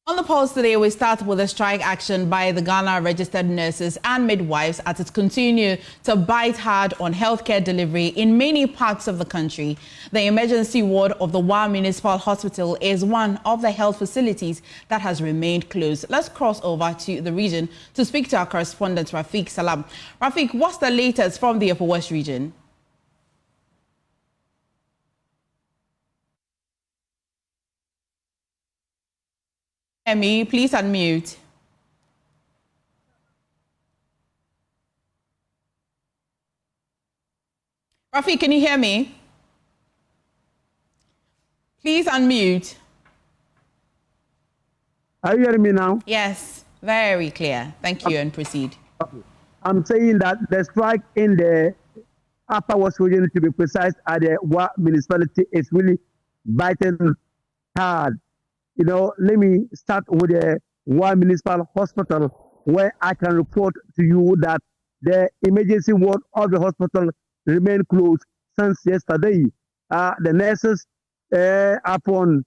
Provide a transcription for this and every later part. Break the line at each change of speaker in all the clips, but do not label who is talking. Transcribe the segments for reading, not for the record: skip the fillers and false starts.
On the pulse today, we start with a strike action by the Ghana registered nurses and midwives as it continues to bite hard on healthcare delivery in many parts of the country. The emergency ward of the Wa Municipal Hospital is one of the health facilities that has remained closed. Let's cross over to the region to speak to our correspondent, Rafiq Salam. Rafiq, what's the latest from the Upper West region? Me, please unmute. Rafi, can you hear me? Please unmute.
Are you hearing me now?
Yes, very clear. Thank you, and proceed.
Okay. I'm saying that the strike in the Upper West region, to be precise, at the Wa municipality is really biting hard. You know, let me start with the Wa Municipal Hospital, where I can report to you that the emergency ward of the hospital remained closed since yesterday. The nurses, after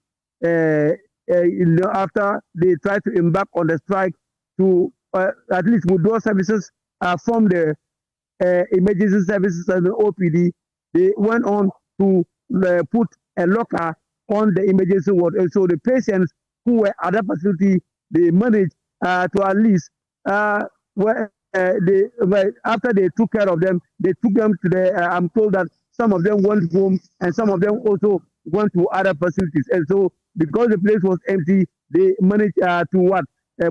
they tried to embark on the strike to at least withdraw services from the emergency services and the OPD, they went on to put a locker on the emergency ward. And so the patients who were at that facility, they managed to at least, after they took care of them, they took them to the, I'm told that some of them went home and some of them also went to other facilities. And so because the place was empty, they managed to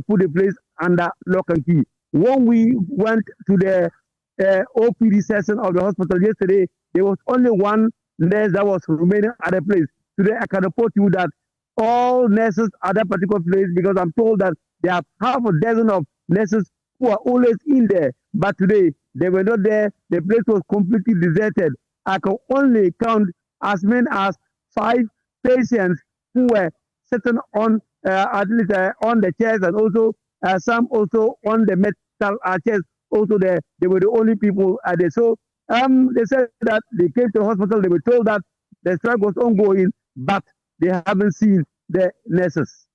put the place under lock and key. When we went to the OPD session of the hospital yesterday, there was only one nurse that was remaining at the place. Today, I can report to you that all nurses at that particular place, because I'm told that there are half a dozen of nurses who are always in there, but today they were not there. The place was completely deserted. I can only count as many as 5 patients who were sitting on at least on the chairs, and also some also on the metal chairs. Also, they were the only people there. So they said that they came to the hospital. They were told that the strike was ongoing, but they haven't seen the nurses.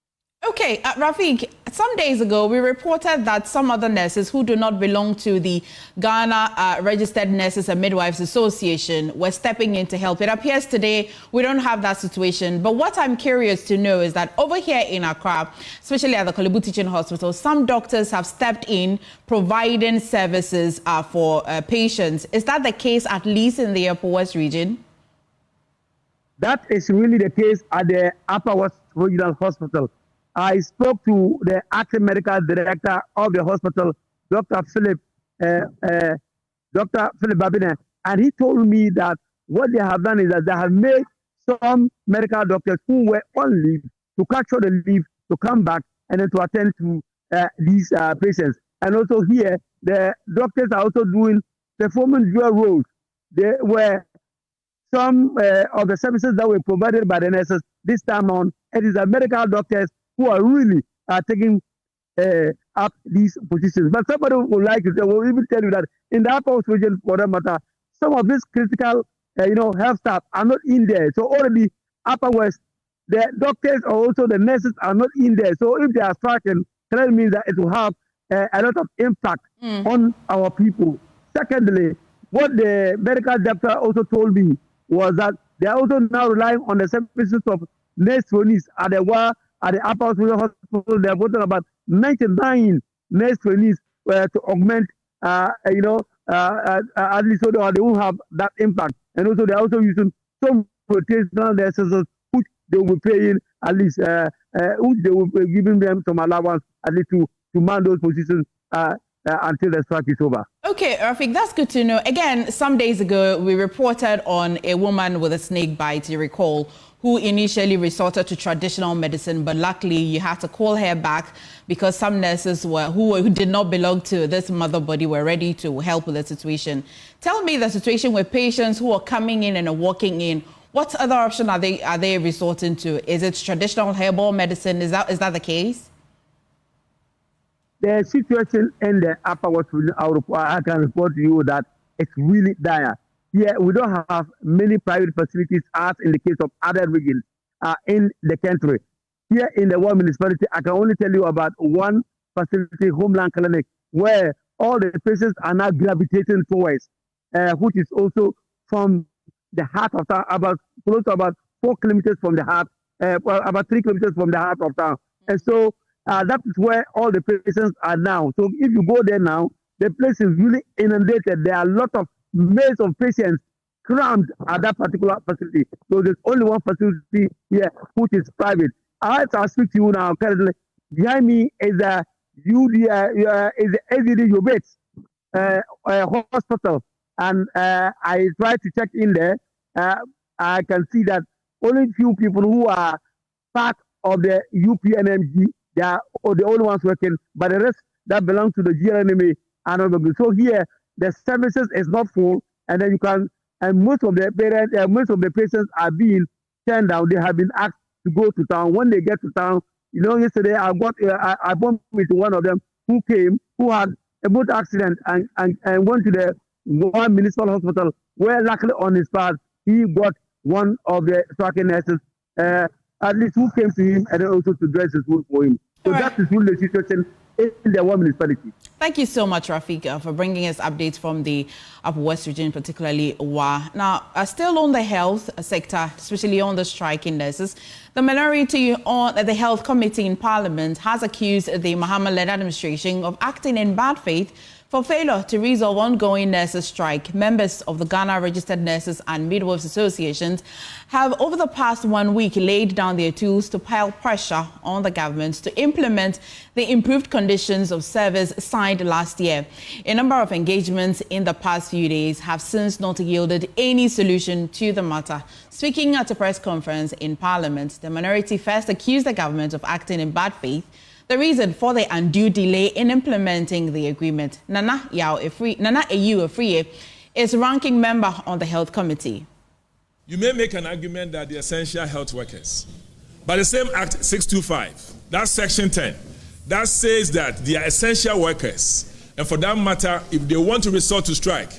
Okay, Rafiq, some days ago, we reported that some other nurses who do not belong to the Ghana Registered Nurses and Midwives Association were stepping in to help. It appears today we don't have that situation. But what I'm curious to know is that over here in Accra, especially at the Kolebu Teaching Hospital, some doctors have stepped in providing services for patients. Is that the case, at least in the Upper West region?
That is really the case at the Upper West Regional Hospital. I spoke to the acting medical director of the hospital, Dr. Philip Babine, and he told me that what they have done is that they have made some medical doctors who were on leave to capture the leave to come back and then to attend to these patients. And also here, the doctors are also performing dual roles. They were some of the services that were provided by the nurses this time on. It is the medical doctors who are really taking up these positions. But somebody would like to say, will even tell you that in the Upper West region, for that matter, some of these critical, health staff are not in there. So already Upper West, the doctors or also the nurses are not in there. So if they are striking, that means that it will have a lot of impact on our people. Secondly, what the medical doctor also told me was that they are also now relying on the services of nurse trainees at the Upper Hospital. They are voting about 99 nurse trainees to augment, at least so they will have that impact. And also they are also using some rotational nurses which they will be paying at least, which they will be giving them some allowance at least to man those positions until the strike is over.
Okay, Rafiq, that's good to know. Again, some days ago, we reported on a woman with a snake bite, you recall, who initially resorted to traditional medicine, but luckily you had to call her back because some nurses who did not belong to this mother body were ready to help with the situation. Tell me the situation with patients who are coming in and are walking in. What other option are they resorting to? Is it traditional herbal medicine? Is that the case?
The situation in the Upper West region, I can report to you that it's really dire. Here, we don't have many private facilities as in the case of other regions in the country. here in the one municipality, I can only tell you about one facility, Homeland Clinic, where all the patients are now gravitating towards, which is also from the heart of town, about close to about 4 kilometers from the heart, well, about 3 kilometers from the heart of town. And so that is where all the patients are now. So if you go there now, the place is really inundated. There are a lot of maze of patients crammed at that particular facility. So there's only one facility here, which is private. As I speak to you now, currently, behind me is the AZD Yobets hospital. And I tried to check in there. I can see that only few people who are part of the UPNMG, they are the only ones working, but the rest that belong to the GLNMA are not working. So here, the services is not full, and then you can, and most of the parents, most of the patients are being turned down. They have been asked to go to town. When they get to town, you know, yesterday I bumped into one of them who came, who had a motor accident and went to the one municipal hospital, where luckily on his path, he got one of the striking nurses, at least who came to him and then also to dress his wound for him. So that is really the situation in the one municipality.
Thank you so much, Rafika, for bringing us updates from the Upper West region, particularly Wa. Now, still on the health sector, especially on the striking nurses, the minority on the Health Committee in Parliament has accused the Mahama-led administration of acting in bad faith for failure to resolve ongoing nurses' strike. Members of the Ghana Registered Nurses and Midwives Associations have, over the past 1 week, laid down their tools to pile pressure on the government to implement the improved conditions of service signed last year. A number of engagements in the past few days have since not yielded any solution to the matter. Speaking at a press conference in Parliament, the minority first accused the government of acting in bad faith. The reason for the undue delay in implementing the agreement. Nana Eyu Afriye is ranking member on the Health Committee.
You may make an argument that the essential health workers, but the same Act 625, that's Section 10, that says that they are essential workers, and for that matter, if they want to resort to strike,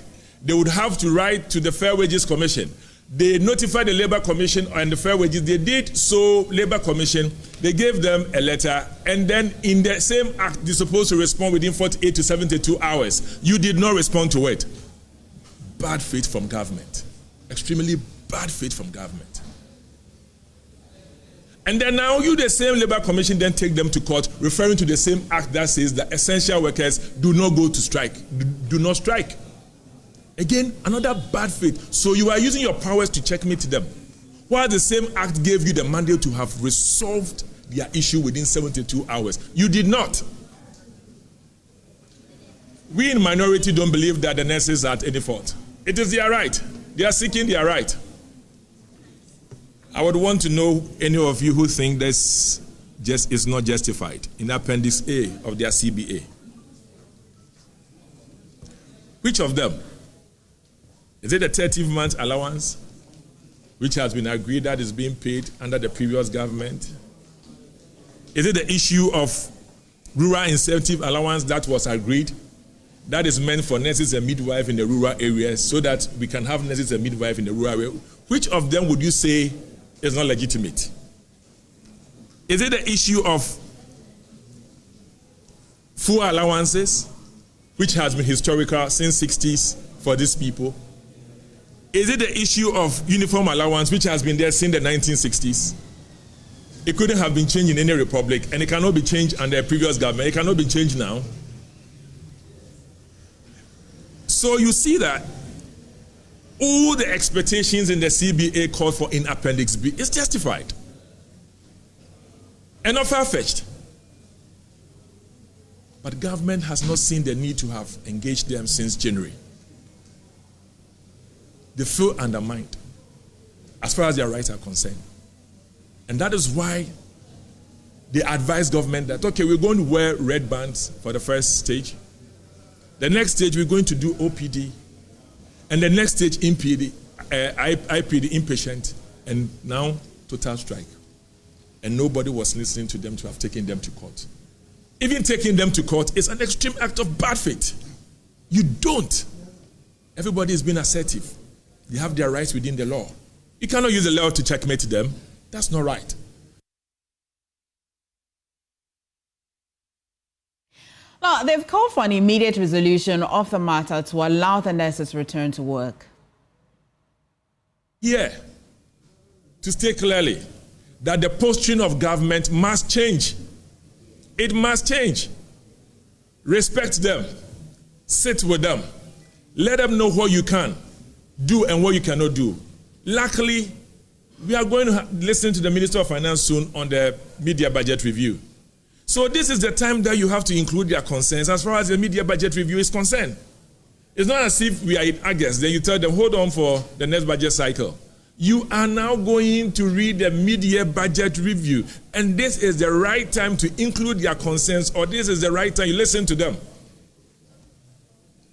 they would have to write to the Fair Wages Commission. They notified the Labour Commission and the Fair Wages. They did so, Labour Commission, they gave them a letter, and then in the same act, they're supposed to respond within 48 to 72 hours. You did not respond to it. Bad faith from government. Extremely bad faith from government. And then now you, the same Labour Commission, then take them to court, referring to the same act that says that essential workers do not go to strike, do not strike. Again, another bad faith. So you are using your powers to checkmate them, while the same act gave you the mandate to have resolved their issue within 72 hours. You did not. We in minority don't believe that the nurses are at any fault. It is their right. They are seeking their right. I would want to know any of you who think this just is not justified in Appendix A of their CBA. Which of them? Is it a 30-month allowance, which has been agreed that is being paid under the previous government? Is it the issue of rural incentive allowance that was agreed, that is meant for nurses and midwives in the rural areas, so that we can have nurses and midwives in the rural area? Which of them would you say is not legitimate? Is it the issue of full allowances, which has been historical since 60s for these people? Is it the issue of uniform allowance, which has been there since the 1960s? It couldn't have been changed in any republic, and it cannot be changed under a previous government. It cannot be changed now. So you see that all the expectations in the CBA called for in Appendix B is justified and not far-fetched. But government has not seen the need to have engaged them since January. They feel undermined as far as their rights are concerned. And that is why they advise government that, okay, we're going to wear red bands for the first stage. The next stage, we're going to do OPD. And the next stage, IPD, inpatient. And now, total strike. And nobody was listening to them to have taken them to court. Even taking them to court is an extreme act of bad faith. You don't. Everybody is being assertive. They have their rights within the law. You cannot use the law to checkmate them. That's not right.
Now, they've called for an immediate resolution of the matter to allow the nurses return to work.
Here, to state clearly that the posturing of government must change. It must change. Respect them. Sit with them. Let them know what you can do and what you cannot do. Luckily, we are going to listen to the Minister of Finance soon on the media budget review. So this is the time that you have to include their concerns as far as the media budget review is concerned. It's not as if we are in August, then you tell them, hold on for the next budget cycle. You are now going to read the mid-year budget review, and this is the right time to include their concerns, or this is the right time you listen to them.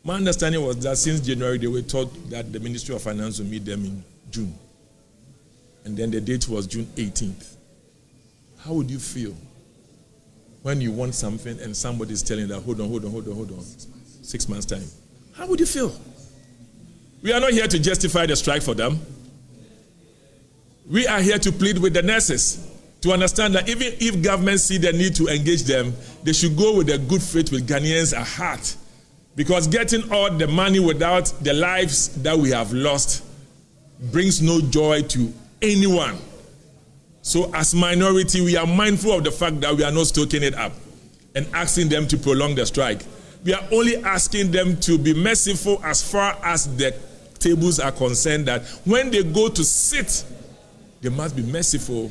My understanding was that since January, they were told that the Ministry of Finance will meet them in June. And then the date was June 18th. How would you feel when you want something and somebody is telling you that, hold on, 6 months' time? How would you feel? We are not here to justify the strike for them. We are here to plead with the nurses to understand that even if governments see the need to engage them, they should go with a good faith with Ghanaians at heart. Because getting all the money without the lives that we have lost brings no joy to anyone. So as minority, we are mindful of the fact that we are not stoking it up and asking them to prolong the strike. We are only asking them to be merciful as far as the tables are concerned, that when they go to sit, they must be merciful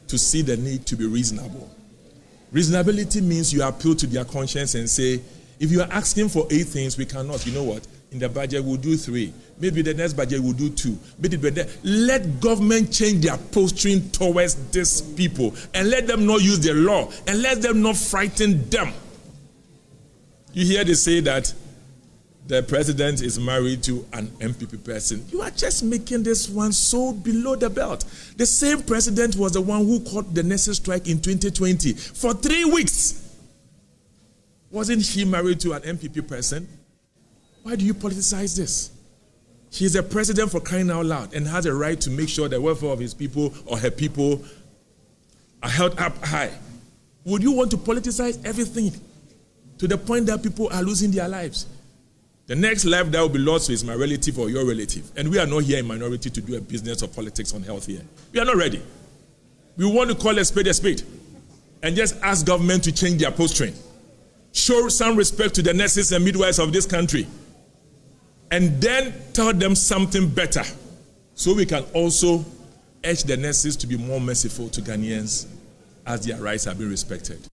to see the need to be reasonable. Reasonability means you appeal to their conscience and say, if you are asking for 8 things, we cannot. You know what? In the budget, we'll do 3. Maybe the next budget, we'll do 2. Let government change their posturing towards these people and let them not use the law and let them not frighten them. You hear they say that the president is married to an MPP person. You are just making this one so below the belt. The same president was the one who called the nurses' strike in 2020 for 3 weeks. Wasn't he married to an MPP person? Why do you politicize this? He is a president, for crying out loud, and has a right to make sure the welfare of his people or her people are held up high. Would you want to politicize everything to the point that people are losing their lives? The next life that will be lost is my relative or your relative. And we are not here in minority to do a business of politics on health here. We are not ready. We want to call a spade and just ask government to change their posturing. Show some respect to the nurses and midwives of this country. And then tell them something better, so we can also urge the nurses to be more merciful to Ghanaians as their rights have been respected.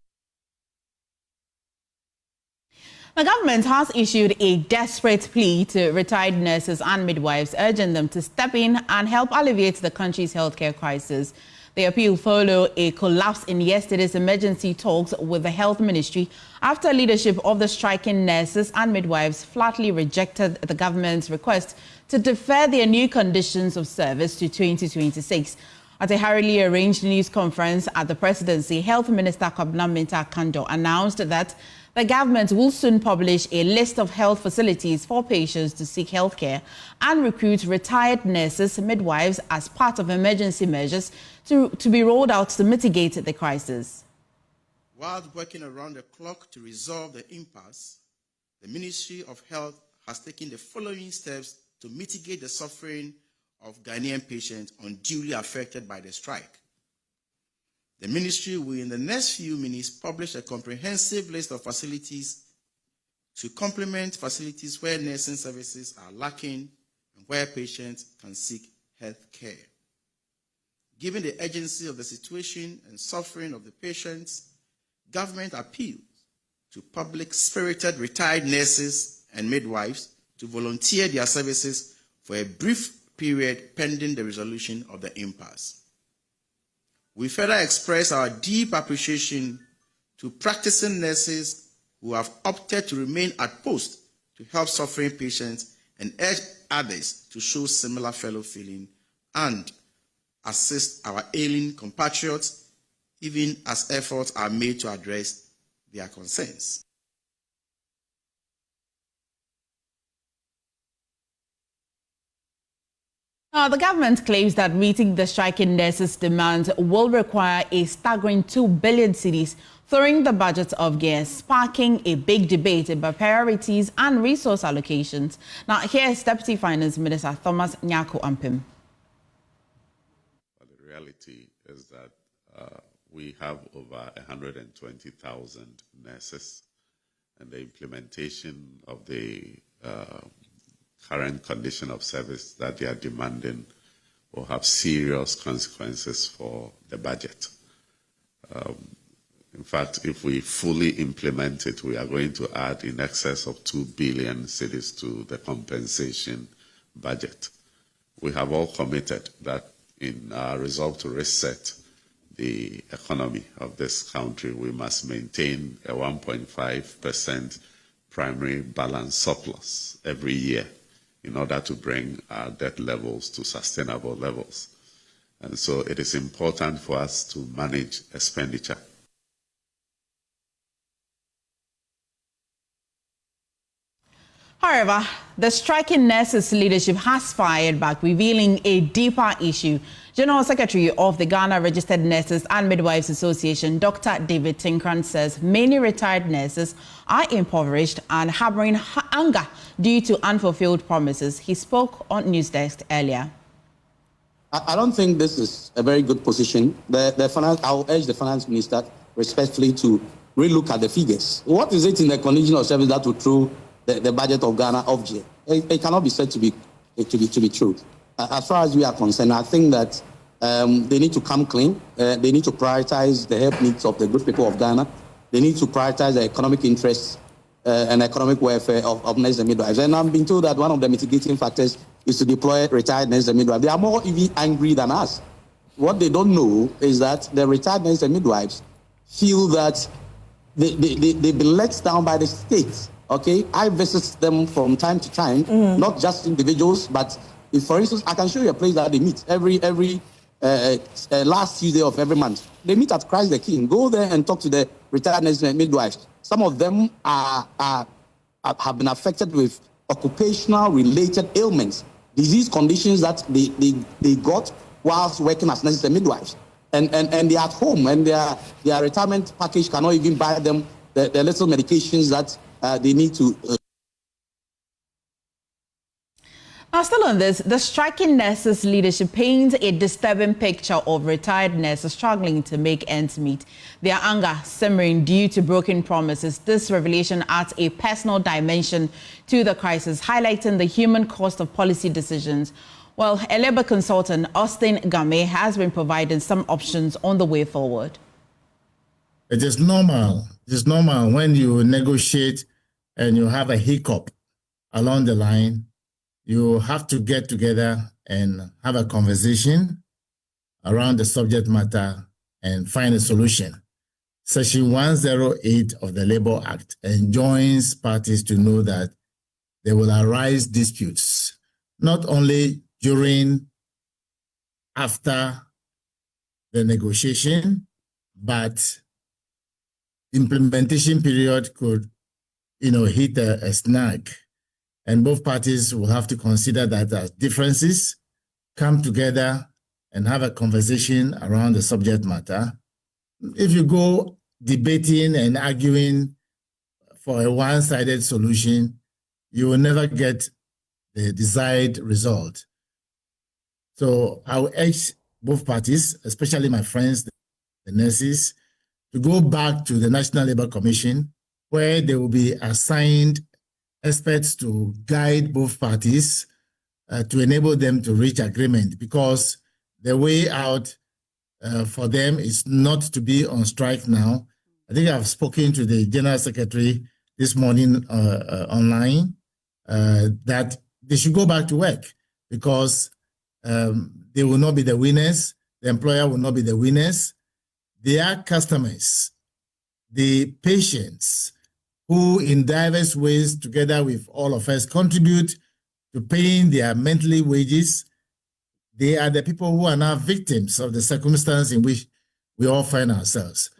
The government has issued a desperate plea to retired nurses and midwives, urging them to step in and help alleviate the country's healthcare crisis. The appeal followed a collapse in yesterday's emergency talks with the Health Ministry after leadership of the striking nurses and midwives flatly rejected the government's request to defer their new conditions of service to 2026. At a hurriedly arranged news conference at the presidency, Health Minister Kwabena Mintah Kando announced that the government will soon publish a list of health facilities for patients to seek health care and recruit retired nurses, midwives as part of emergency measures to be rolled out to mitigate the crisis.
While working around the clock to resolve the impasse, the Ministry of Health has taken the following steps to mitigate the suffering of Ghanaian patients unduly affected by the strike. The ministry will, in the next few minutes, publish a comprehensive list of facilities to complement facilities where nursing services are lacking and where patients can seek health care. Given the urgency of the situation and suffering of the patients, government appeals to public-spirited retired nurses and midwives to volunteer their services for a brief period pending the resolution of the impasse. We further express our deep appreciation to practicing nurses who have opted to remain at post to help suffering patients and urge others to show similar fellow feeling and assist our ailing compatriots, even as efforts are made to address their concerns.
Now, the government claims that meeting the striking nurses' demands will require a staggering 2 billion cedis, throwing the budget off gear, sparking a big debate about priorities and resource allocations. Now, here is Deputy Finance Minister Thomas Nyako Ampim.
Well, the reality is that we have over 120,000 nurses, and the implementation of the current condition of service that they are demanding will have serious consequences for the budget. In fact, if we fully implement it, we are going to add in excess of 2 billion cities to the compensation budget. We have all committed that in our resolve to reset the economy of this country, we must maintain a 1.5% primary balance surplus every year in order to bring our debt levels to sustainable levels. And so it is important for us to manage expenditure.
However, the striking nurses' leadership has fired back, revealing a deeper issue. General Secretary of the Ghana Registered Nurses and Midwives Association, Dr. David Tinkran, says many retired nurses are impoverished and harboring anger due to unfulfilled promises. He spoke on Newsdesk earlier.
I don't think this is a very good position. I'll urge the finance minister respectfully to relook at the figures. What is it in the condition of service that will throw the budget of Ghana off gear? It cannot be said to be true. As far as we are concerned, I think that they need to come clean. They need to prioritize the health needs of the good people of Ghana. They need to prioritize the economic interests and economic welfare of nurses and midwives. And I'm being told that one of the mitigating factors is to deploy retired nurses and midwives. They are more even angry than us. What they don't know is that the retired nurses and midwives feel that they've been let down by the state. Okay, I visit them from time to time, not just individuals, but if, for instance, I can show you a place that they meet every last Tuesday of every month. They meet at Christ the King. Go there and talk to the retired nurses and midwives. Some of them have been affected with occupational-related ailments, disease conditions that they got whilst working as nurses and midwives, and they're at home, and their retirement package cannot even buy them the little medications that they need to.
Now, still on this, the striking nurses' leadership paints a disturbing picture of retired nurses struggling to make ends meet. Their anger simmering due to broken promises. This revelation adds a personal dimension to the crisis, highlighting the human cost of policy decisions. Well, a labor consultant, Austin Game, has been providing some options on the way forward.
It is normal. It is normal when you negotiate and you have a hiccup along the line. You have to get together and have a conversation around the subject matter and find a solution. Section 108 of the Labour Act enjoins parties to know that there will arise disputes, not only during, after the negotiation, but implementation period could, hit a snag. And both parties will have to consider that as differences, come together and have a conversation around the subject matter. If you go debating and arguing for a one-sided solution, you will never get the desired result. So I will urge both parties, especially my friends, the nurses, to go back to the National Labour Commission, where they will be assigned experts to guide both parties to enable them to reach agreement, because the way out for them is not to be on strike now. I think I've spoken to the General Secretary this morning online that they should go back to work, because they will not be the winners. The employer will not be the winners. Their customers, the patients, who in diverse ways, together with all of us, contribute to paying their monthly wages, they are the people who are now victims of the circumstance in which we all find ourselves.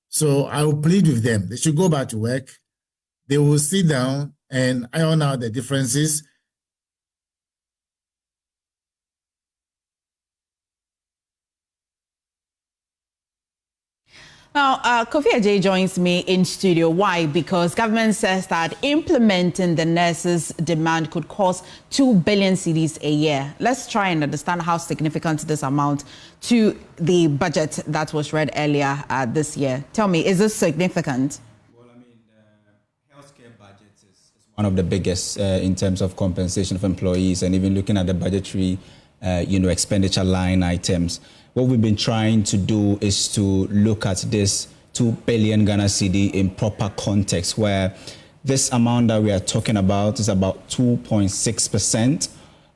So I will plead with them. They should go back to work. They will sit down and iron out the differences.
Now, Kofi Ajay joins me in studio. Why? Because government says that implementing the nurses' demand could cost 2 billion cedis a year. Let's try and understand how significant this amount to the budget that was read earlier this year. Tell me, is this significant?
Well, I mean, the healthcare budget is one of the biggest in terms of compensation of employees, and even looking at the budgetary, expenditure line items. What we've been trying to do is to look at this 2 billion Ghana cedi in proper context, where this amount that we are talking about is about 2.6%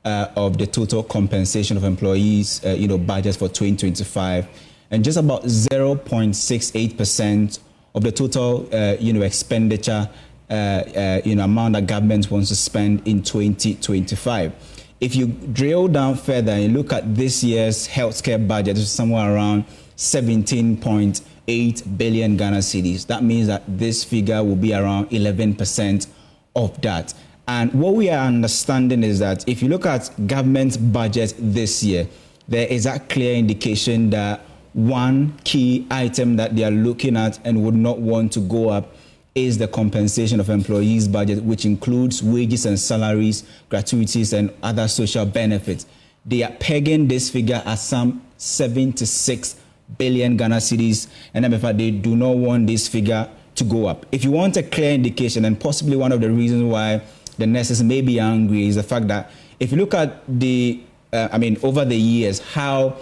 of the total compensation of employees, budget for 2025, and just about 0.68% of the total, expenditure, amount that government wants to spend in 2025. If you drill down further and look at this year's healthcare budget, it's somewhere around 17.8 billion Ghana cedis. That means that this figure will be around 11% of that. And what we are understanding is that if you look at government budget this year, there is a clear indication that one key item that they are looking at and would not want to go up is the compensation of employees' budget, which includes wages and salaries, gratuities, and other social benefits. They are pegging this figure at some 76 billion Ghana cedis, and in fact, they do not want this figure to go up. If you want a clear indication, and possibly one of the reasons why the nurses may be angry is the fact that if you look at the, over the years, how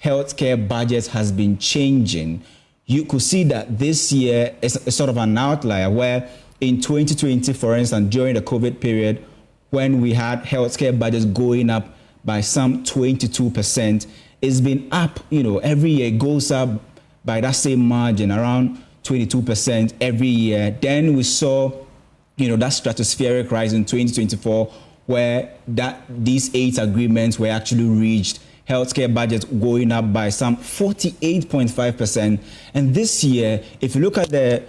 healthcare budget has been changing, you could see that this year is sort of an outlier, where in 2020, for instance, during the COVID period, when we had healthcare budgets going up by some 22%, it's been up, every year it goes up by that same margin, around 22% every year. Then we saw, that stratospheric rise in 2024, where these 8 agreements were actually reached. Healthcare budget going up by some 48.5%. And this year, if you look at the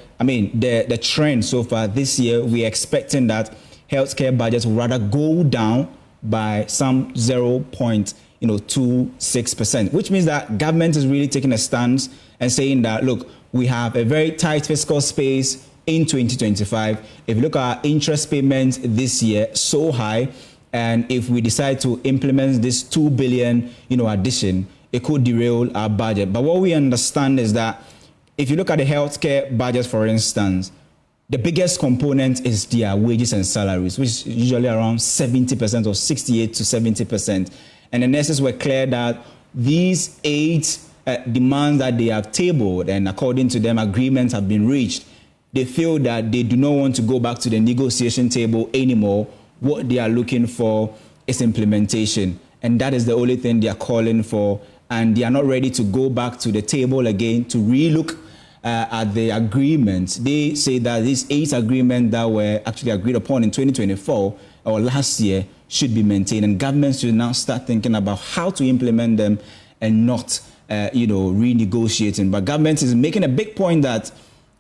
trend so far this year, we're expecting that healthcare budgets will rather go down by some 0.26%, which means that government is really taking a stance and saying that, look, we have a very tight fiscal space in 2025. If you look at our interest payments this year, so high, and if we decide to implement this 2 billion, addition, it could derail our budget. But what we understand is that if you look at the healthcare budget, for instance, the biggest component is their wages and salaries, which is usually around 70% or 68 to 70%. And the nurses were clear that these 8 demands that they have tabled, and according to them, agreements have been reached. They feel that they do not want to go back to the negotiation table anymore. What they are looking for is implementation, and that is the only thing they are calling for, and they are not ready to go back to the table again to relook at the agreements. They say that these 8 agreements that were actually agreed upon in 2024 or last year should be maintained, and governments should now start thinking about how to implement them and not renegotiating. But government is making a big point that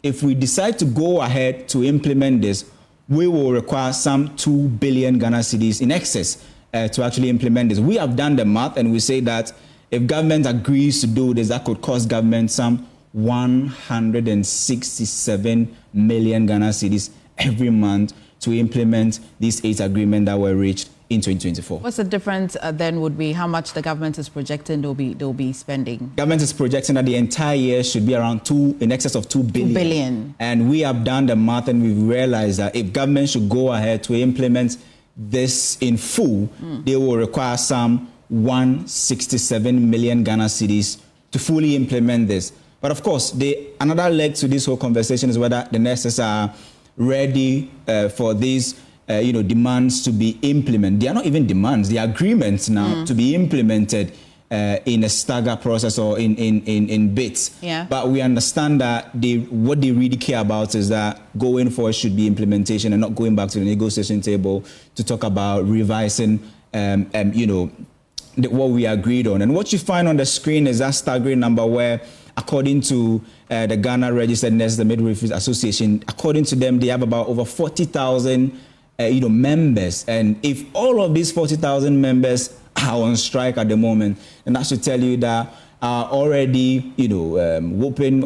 if we decide to go ahead to implement this, we will require some 2 billion Ghana cedis in excess to actually implement this. We have done the math, and we say that if government agrees to do this, that could cost government some 167 million Ghana cedis every month to implement these 8 agreements that were reached in 2024.
What's the difference then would be how much the government is projecting they'll be spending?
Government is projecting that the entire year should be around in excess of 2 billion.
2 billion.
And we have done the math, and we've realized that if government should go ahead to implement this in full, they will require some 167 million Ghana cedis to fully implement this. But of course, another leg to this whole conversation is whether the nurses are ready for these demands to be implemented. They are not even demands, they are agreements now to be implemented in a stagger process or in bits.
Yeah.
But we understand that what they really care about is that going forward should be implementation and not going back to the negotiation table to talk about revising, what we agreed on. And what you find on the screen is that staggering number where, according to the Ghana Registered Nurses and Midwifery Association, according to them, they have about over 40,000 members. And if all of these 40,000 members are on strike at the moment, and that should tell you that are already, whooping,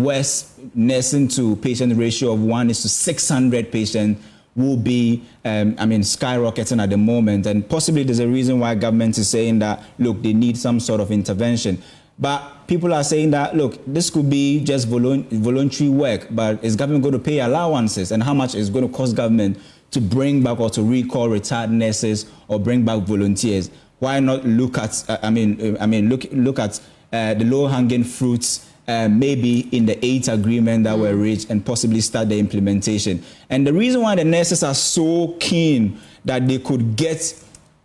worse nursing to patient ratio of 1:600 patients will be, skyrocketing at the moment. And possibly there's a reason why government is saying that, look, they need some sort of intervention. But people are saying that, look, this could be just voluntary work, but is government going to pay allowances? And how much is going to cost government to bring back or to recall retired nurses or bring back volunteers? Why not look at, look at the low-hanging fruits, maybe in the 8 agreement that were reached, and possibly start the implementation. And the reason why the nurses are so keen that they could get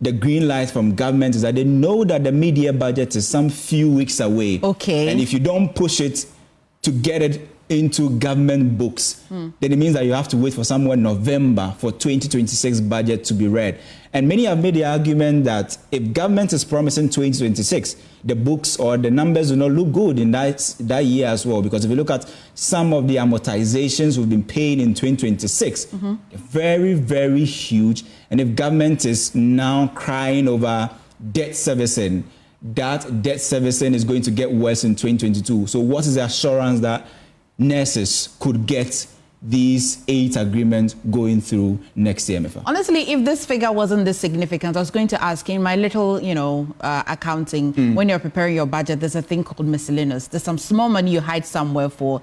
the green light from government is that they know that the mid-year budget is some few weeks away.
Okay.
And if you don't push it to get it into government books, then it means that you have to wait for somewhere November for 2026 budget to be read. And many have made the argument that if government is promising 2026, the books or the numbers do not look good in that year as well. Because if you look at some of the amortizations we've been paying in 2026, they're very, very huge. And if government is now crying over debt servicing, that debt servicing is going to get worse in 2022. So what is the assurance that nurses could get these 8 agreements going through next year, MFA?
Honestly, if this figure wasn't this significant, I was going to ask, in my little, accounting, when you're preparing your budget, there's a thing called miscellaneous. There's some small money you hide somewhere for,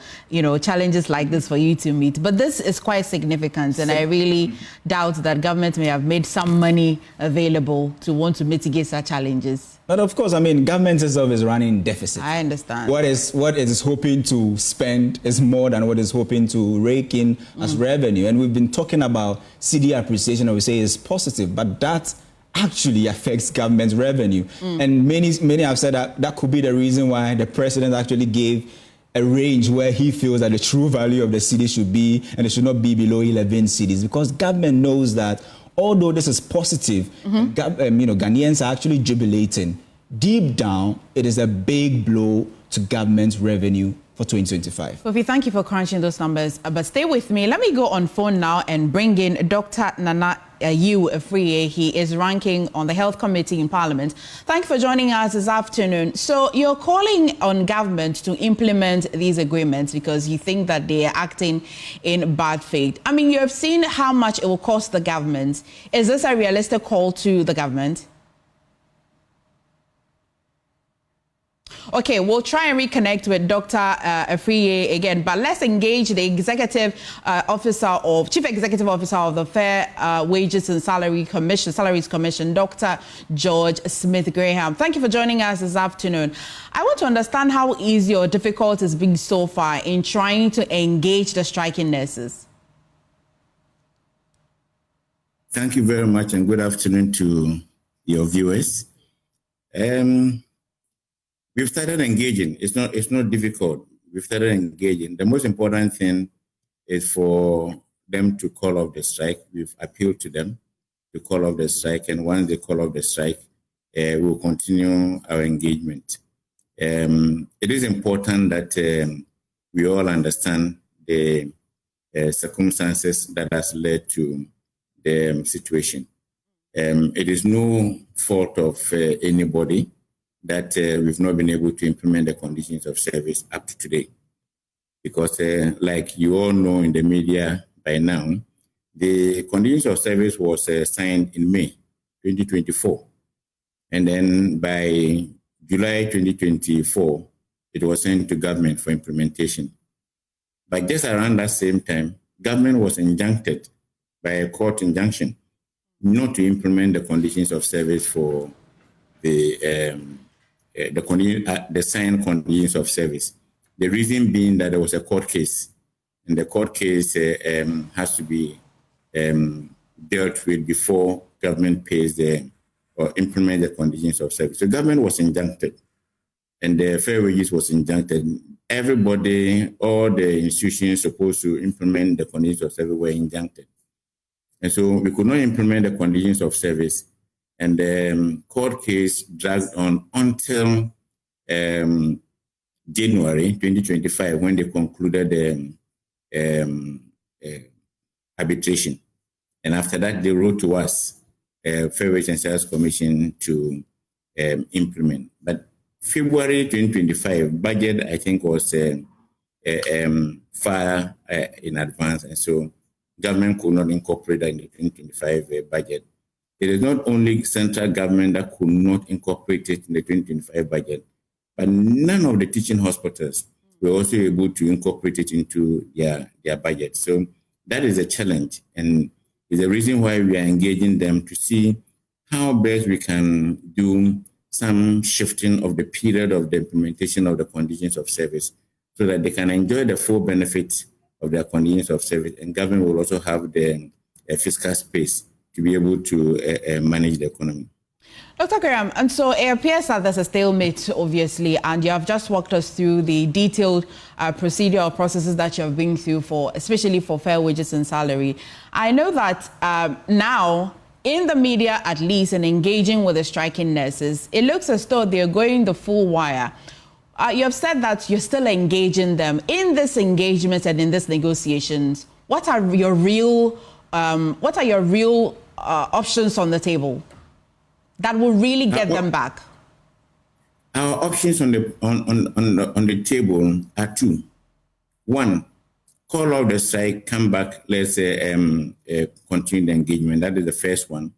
challenges like this for you to meet. But this is quite significant, and I really doubt that government may have made some money available to want to mitigate such challenges.
But of course, government itself is running deficit.
I understand.
What it is hoping to spend is more than what it's hoping to rake in as revenue. And we've been talking about CD appreciation, and we say is positive, but that actually affects government's revenue. And many have said that could be the reason why the president actually gave a range where he feels that the true value of the CD should be, and it should not be below 11 CDs, because government knows that although this is positive, Ghanaians are actually jubilating. Deep down, it is a big blow to government's revenue for 2025.
Kofi, thank you for crunching those numbers. But stay with me. Let me go on phone now and bring in Dr. Nana Afriye. He is ranking on the Health Committee in Parliament. Thank you for joining us this afternoon. So you're calling on government to implement these agreements because you think that they are acting in bad faith. You have seen how much it will cost the government. Is this a realistic call to the government? Okay, we'll try and reconnect with Dr. Afriye again, but let's engage the Chief Executive Officer of the Fair Wages and Salaries Commission, Dr. George Smith-Graham. Thank you for joining us this afternoon. I want to understand how easy or difficult it's been so far in trying to engage the striking nurses.
Thank you very much, and good afternoon to your viewers. We've started engaging. It's not difficult. We've started engaging. The most important thing is for them to call off the strike. We've appealed to them to call off the strike, and once they call off the strike, we'll continue our engagement. It is important that we all understand the circumstances that has led to the situation. It is no fault of anybody that we've not been able to implement the conditions of service up to today. Because like you all know in the media by now, the conditions of service was signed in May 2024. And then by July 2024, it was sent to government for implementation. But just around that same time, government was injuncted by a court injunction not to implement the conditions of service for the signed conditions of service. The reason being that there was a court case, and the court case has to be dealt with before government pays or implement the conditions of service. The government was injuncted, and the fair wages was injuncted. Everybody, all the institutions supposed to implement the conditions of service were injuncted. And so we could not implement the conditions of service. And the court case dragged on until January 2025, when they concluded the arbitration. And after that, they wrote to us, Fair Wage and Sales Commission, to implement. But February 2025 budget, I think, was far in advance, and so government could not incorporate that in the 2025 budget. It is not only central government that could not incorporate it in the 2025 budget, but none of the teaching hospitals were also able to incorporate it into their budget. So that is a challenge, and is the reason why we are engaging them to see how best we can do some shifting of the period of the implementation of the conditions of service so that they can enjoy the full benefits of their conditions of service, and government will also have the fiscal space to be able to manage the economy.
Dr. Graham, and so it appears that there's a stalemate, obviously, and you have just walked us through the detailed procedure or processes that you have been through for, especially for fair wages and salary. I know that now, in the media at least, and engaging with the striking nurses, it looks as though they're going the full wire. You have said that you're still engaging them. In this engagement and in these negotiations, what are your real options on the table that will really get them back?
Our options on the table are two. One, call off the strike, come back, let's continue the engagement. That is the first one.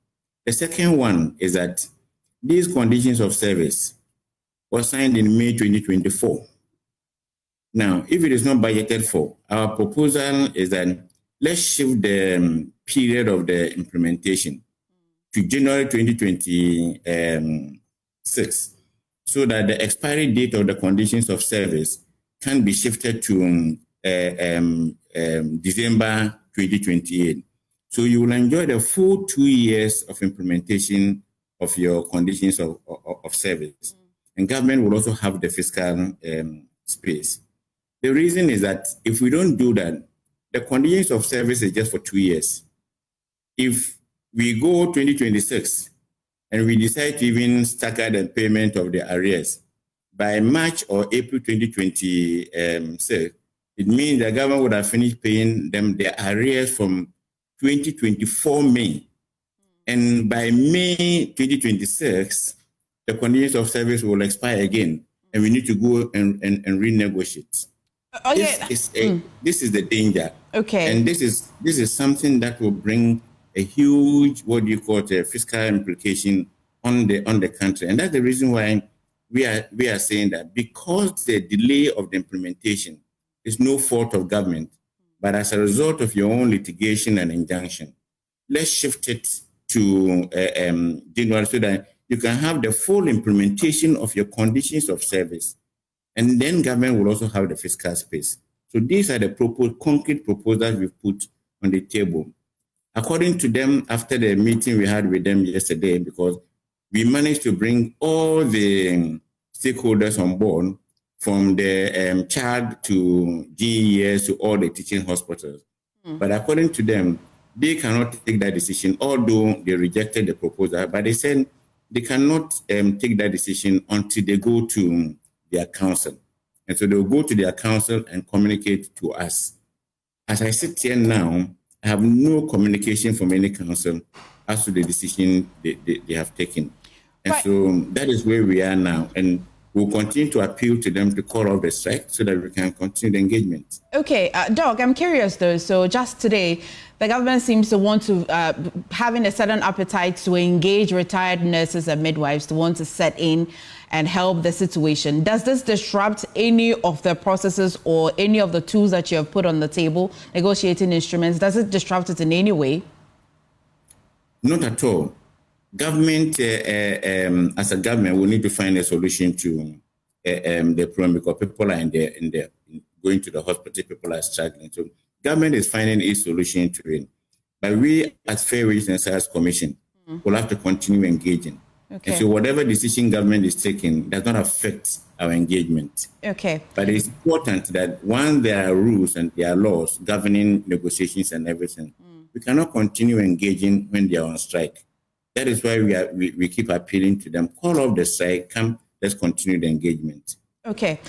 The second one is that these conditions of service were signed in May 2024. Now, if it is not budgeted for, our proposal is that let's shift the period of the implementation to January 2026, so that the expiry date of the conditions of service can be shifted to December 2028. So you will enjoy the full 2 years of implementation of your conditions of service. And government will also have the fiscal space. The reason is that if we don't do that, the conditions of service is just for 2 years. If we go 2026 and we decide to even stagger the payment of the arrears, by March or April 2026, it means the government would have finished paying them the arrears from 2024 May. And by May 2026, the conditions of service will expire again, and we need to go and renegotiate.
Okay.
This is the danger.
Okay.
And this is something that will bring a huge, a fiscal implication on the country. And that's the reason why we are saying that, because the delay of the implementation is no fault of government, but as a result of your own litigation and injunction, let's shift it to January so that you can have the full implementation of your conditions of service. And then government will also have the fiscal space. So these are the concrete proposals we've put on the table. According to them, after the meeting we had with them yesterday, because we managed to bring all the stakeholders on board, from the child to GES to all the teaching hospitals. But according to them, they cannot take that decision, although they rejected the proposal. But they said they cannot take that decision until they go to their council. And so they'll go to their council and communicate to us. As I sit here now, I have no communication from any council as to the decision they have taken. And so that is where we are now. And we'll continue to appeal to them to call off the strike so that we can continue the engagement.
Okay, Doc, I'm curious though. So just today, the government seems to want to, having a sudden appetite to engage retired nurses and midwives to want to set in and help the situation. Does this disrupt any of the processes or any of the tools that you have put on the table, negotiating instruments? Does it disrupt it in any way?
Not at all. Government, as a government, we need to find a solution to the problem, because people are going to the hospital, people are struggling. So government is finding a solution to it. But we, as Fair Wages and Salaries Commission, will have to continue engaging. Okay. And so whatever decision government is taking does not affect our engagement.
Okay.
But it's important that once there are rules and there are laws governing negotiations and everything, we cannot continue engaging when they are on strike. That is why we keep appealing to them. Call off the strike. Come, let's continue the engagement.
Okay,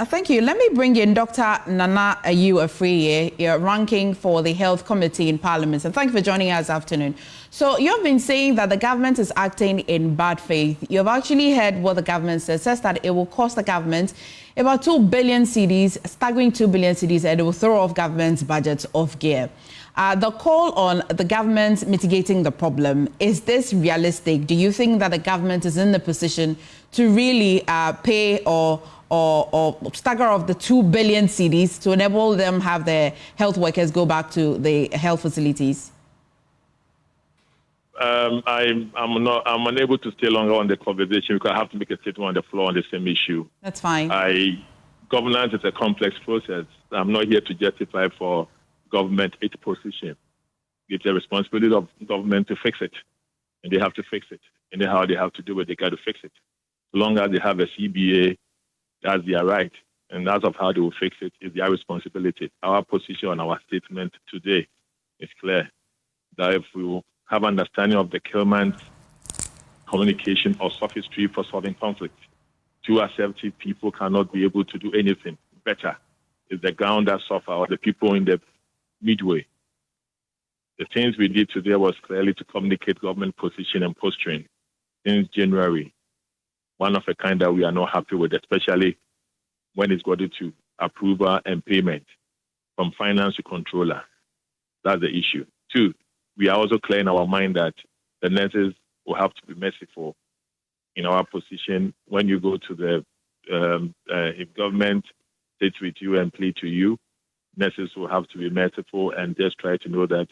thank you. Let me bring in Dr. Nana Ayu-Afriye, your ranking for the Health Committee in Parliament. And thank you for joining us this afternoon. So you've been saying that the government is acting in bad faith. You've actually heard what the government says that it will cost the government about 2 billion cedis, staggering 2 billion cedis, and it will throw off government's budget off gear. The call on the government mitigating the problem, is this realistic? Do you think that the government is in the position to really pay or stagger off the 2 billion cedis to enable them have their health workers go back to the health facilities?
I'm unable to stay longer on the conversation because I have to make a statement on the floor on the same issue.
That's fine.
Governance is a complex process. I'm not here to justify for government its position. It's a responsibility of government to fix it, and they have to fix it. And how they have to do it, they got to fix it. So long as they have a CBA, that's their right. And as of how they will fix it is their responsibility. Our position on our statement today is clear that if we will have understanding of the claimant's communication or sophistry for solving conflict, two assertive people cannot be able to do anything better. It's the ground that suffer or the people in the midway. The things we did today was clearly to communicate government position and posturing since January. One of a kind that we are not happy with, especially when it's got to approval and payment from finance to controller. That's the issue. Two, we are also clear in our mind that the nurses will have to be merciful in our position. When you go to the, if government sits with you and plead to you, nurses will have to be merciful and just try to know that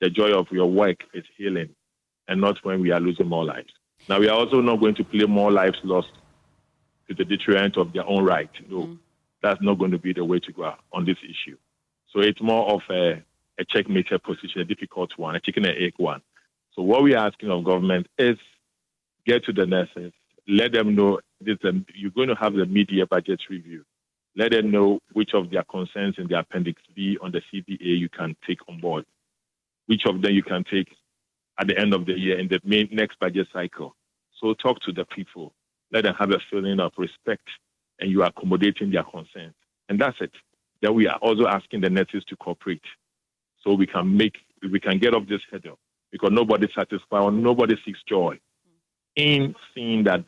the joy of your work is healing and not when we are losing more lives. Now, we are also not going to play more lives lost to the detriment of their own right. No, that's not going to be the way to go on this issue. So it's more of a checkmaker position, a difficult one, a chicken and egg one. So what we are asking of government is get to the nurses, let them know this, you're going to have the mid-year budget review. Let them know which of their concerns in the Appendix B on the CBA you can take on board, which of them you can take at the end of the year in the next budget cycle. So talk to the people. Let them have a feeling of respect and you are accommodating their concerns. And that's it. Then we are also asking the nurses to cooperate so we can get off this hurdle because nobody's satisfied or nobody seeks joy in seeing that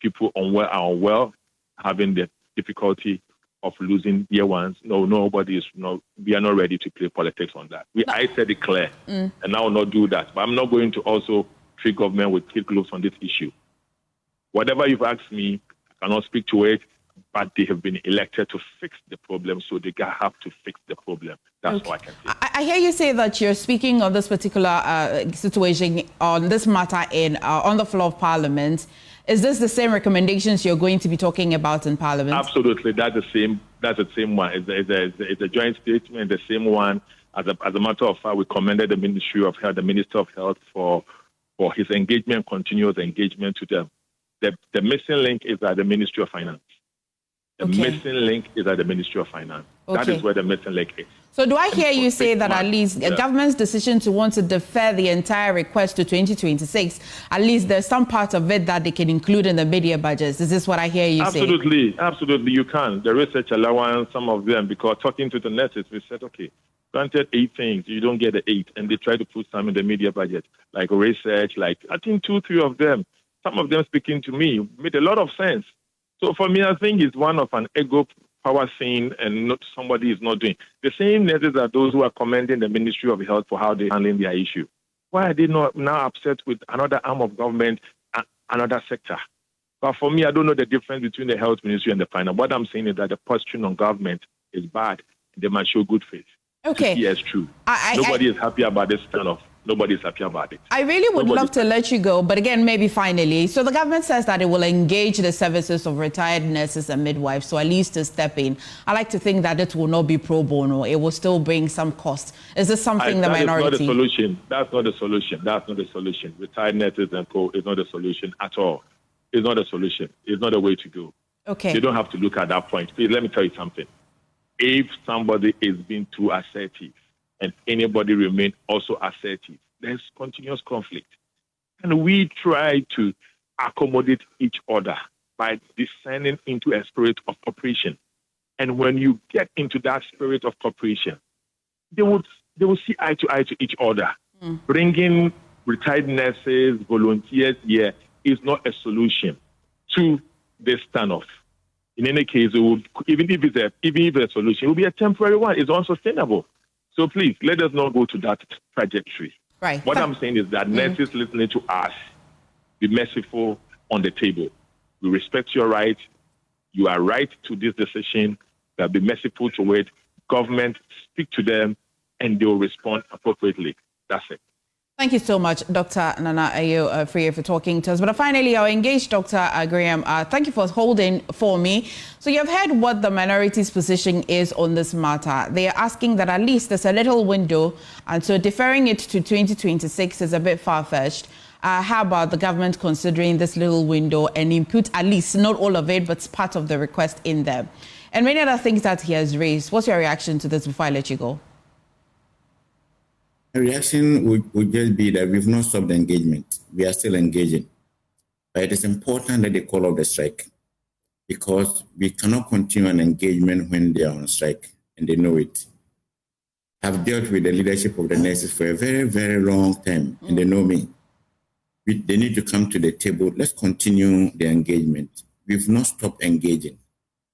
people are unwell, having the difficulty of losing dear ones. No, we are not ready to play politics on that. I said it clear, and I will not do that. But I'm not going to also treat government with kid gloves on this issue. Whatever you've asked me, I cannot speak to it, but they have been elected to fix the problem, so they have to fix the problem. That's all I can say.
I hear you say that you're speaking on this particular situation, on this matter on the floor of Parliament. Is this the same recommendations you're going to be talking about in Parliament?
Absolutely, that's the same one. It's a joint statement, the same one. As a matter of fact, we commended the Ministry of Health, the Minister of Health for his engagement, continuous engagement to them. The missing link is at the Ministry of Finance. The missing link is at the Ministry of Finance. Okay. That is where the missing link is.
So do I hear you say that at least the government's decision to want to defer the entire request to 2026, at least there's some part of it that they can include in the mid-year budgets? Is this what I hear you say?
Absolutely, you can. The research allowance, some of them, because talking to the nurses, we said, okay, granted 8 things, you don't get the 8, and they try to put some in the mid-year budget, like research, like I think 2, 3 of them. Some of them speaking to me made a lot of sense. So for me, I think it's one of an ego power thing and not somebody is not doing. The same nurses are those who are commending the Ministry of Health for how they're handling their issue. Why are they not now upset with another arm of government, another sector? But for me, I don't know the difference between the Health Ministry and the Finance. What I'm saying is that the posturing on government is bad. They must show good faith.
Okay.
Yes, true. Nobody is happy about this standoff. Nobody's happy about it.
I really would love to let you go, but again, maybe finally. So the government says that it will engage the services of retired nurses and midwives, so at least to step in. I like to think that it will not be pro bono. It will still bring some cost. Is this something the minority?
That's not the solution. That's not the solution. That's not the solution. Retired nurses and co is not the solution at all. It's not a solution. It's not a way to go.
Okay.
You don't have to look at that point. Please, let me tell you something. If somebody is being too assertive, and anybody remain also assertive, there's continuous conflict. And we try to accommodate each other. by descending into a spirit of cooperation. And when you get into that spirit of cooperation, they will see eye to eye to each other. Bringing retired nurses, volunteers here is not a solution to this standoff. In any case, it would, even if it's a solution, it will be a temporary one. It's unsustainable. So please, let us not go to that trajectory.
Right.
What I'm saying is that nurses listening to us, be merciful on the table. We respect your right. You are right to this decision. But be merciful to it. Government, speak to them, and they will respond appropriately. That's it.
Thank you so much, Dr. Nana Ayo Free, for talking to us. But finally, I'll engage Dr. Graham. Thank you for holding for me. So you've heard what the minority's position is on this matter. They are asking that at least there's a little window, and so deferring it to 2026 is a bit far-fetched. How about the government considering this little window and input at least, not all of it, but part of the request in there? And many other things that he has raised. What's your reaction to this before I let you go?
The reaction would just be that we've not stopped the engagement. We are still engaging. But it is important that they call off the strike, because we cannot continue an engagement when they are on strike, and they know it. I've dealt with the leadership of the nurses for a very, very long time, and they know me. They need to come to the table. Let's continue the engagement. We've not stopped engaging.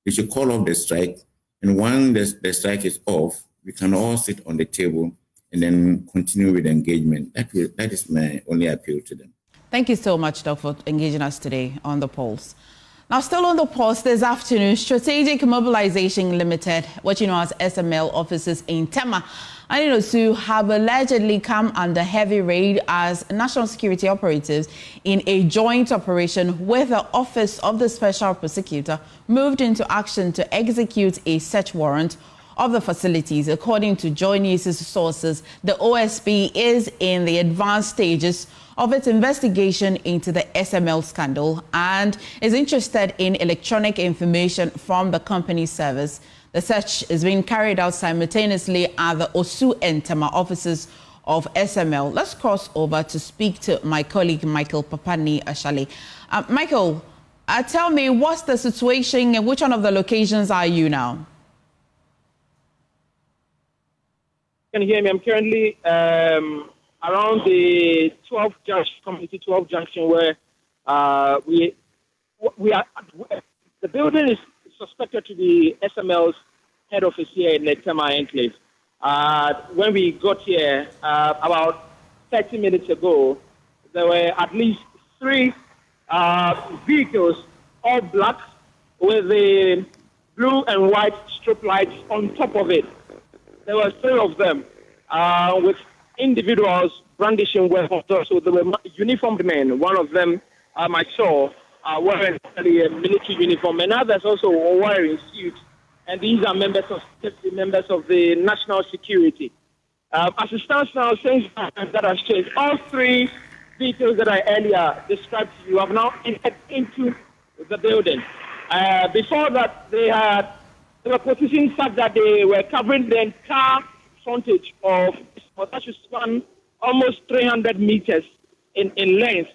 They should call off the strike, and once the strike is off, we can all sit on the table and then continue with engagement. That is my only appeal to them.
Thank you so much, Doc, for engaging us today on The Pulse. Now, still on The Pulse this afternoon, Strategic Mobilization Limited, what you know as SML offices in Tema and Osu have allegedly come under heavy raid as national security operatives in a joint operation with the Office of the Special Prosecutor moved into action to execute a search warrant of the facilities. According to Joy News' sources, the OSP is in the advanced stages of its investigation into the SML scandal and is interested in electronic information from the company's servers. The search is being carried out simultaneously at the Osu and Tema offices of SML. Let's cross over to speak to my colleague Michael Papani Ashali. Michael, tell me, what's the situation and which one of the locations are you now?
Can you hear me? I'm currently around the 12 junction, community 12 junction, where we are. The building is suspected to be SML's head office here in the Tema enclave. When we got here about 30 minutes ago, there were at least 3 vehicles, all black, with the blue and white strip lights on top of it. There were 3 of them with individuals brandishing weapons. So there were uniformed men. One of them I saw wearing a military uniform, and others also were wearing suits. And these are members of the national security. As it stands now, things that have changed. All 3 vehicles that I earlier described to you have now entered into the building. Before that, they were positioning such that they were covering the entire frontage of that should span almost 300 meters in length.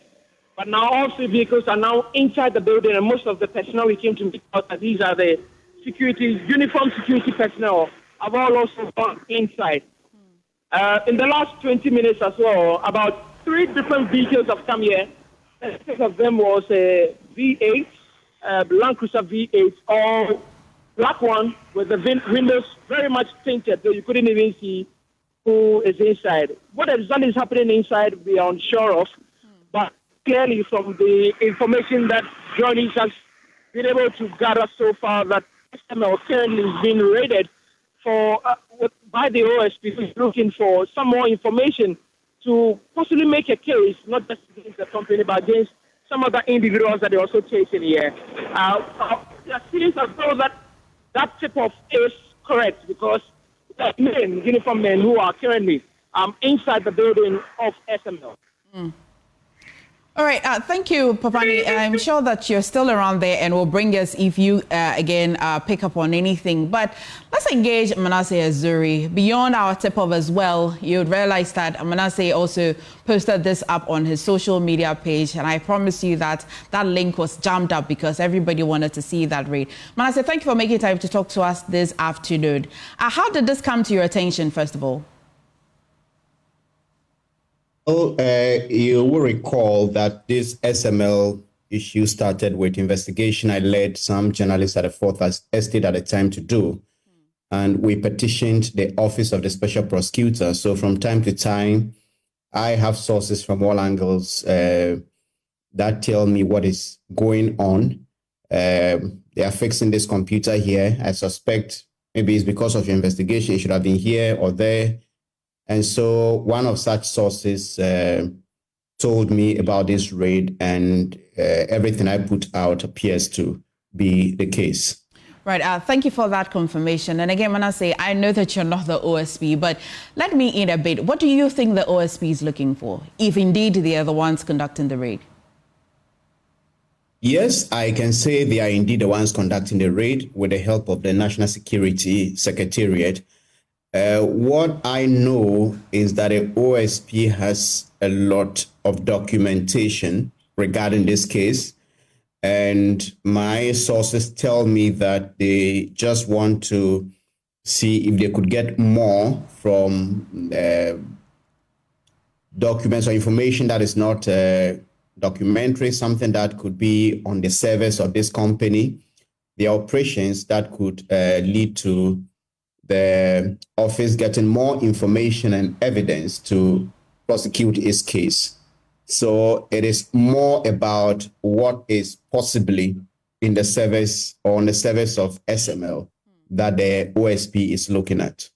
But now all 3 vehicles are now inside the building, and most of the personnel we came to meet out, these are the uniform security personnel, have all also gone inside. In the last 20 minutes as well, about 3 different vehicles have come here. One of them was a V8, Land Cruiser V8, all black one with the windows very much tinted, so you couldn't even see who is inside. What exactly is happening inside, we are unsure of, but clearly from the information that Johnny has been able to gather so far, that SML currently is being raided for by the OSP, who is looking for some more information to possibly make a case, not just against the company, but against some other individuals that they're also chasing here. It seems as though that tip-off is correct, because the men, uniformed men who are currently inside the building of SML.
All right, thank you, Papani. I'm sure that you're still around there and will bring us if you, again, pick up on anything. But let's engage Manasseh Azuri. Beyond our tip-off as well, you'd realize that Manasseh also posted this up on his social media page, and I promise you that that link was jammed up because everybody wanted to see that rate. Manasseh, thank you for making time to talk to us this afternoon. How did this come to your attention, first of all?
Well, you will recall that this SML issue started with investigation I led some journalists at the Fourth Estate at the time to do. And we petitioned the Office of the Special Prosecutor. So from time to time, I have sources from all angles that tell me what is going on. They are fixing this computer here. I suspect maybe it's because of your investigation. It should have been here or there. And so one of such sources told me about this raid, and everything I put out appears to be the case.
Right. Thank you for that confirmation. And again, Manasseh, I know that you're not the OSP, but let me in a bit. What do you think the OSP is looking for, if indeed they are the ones conducting the raid?
Yes, I can say they are indeed the ones conducting the raid with the help of the National Security Secretariat. What I know is that the OSP has a lot of documentation regarding this case, and my sources tell me that they just want to see if they could get more from documents or information that is not documentary, something that could be on the service of this company, the operations that could lead to the office getting more information and evidence to prosecute its case. So it is more about what is possibly in the service or on the service of SML that the OSP is looking at.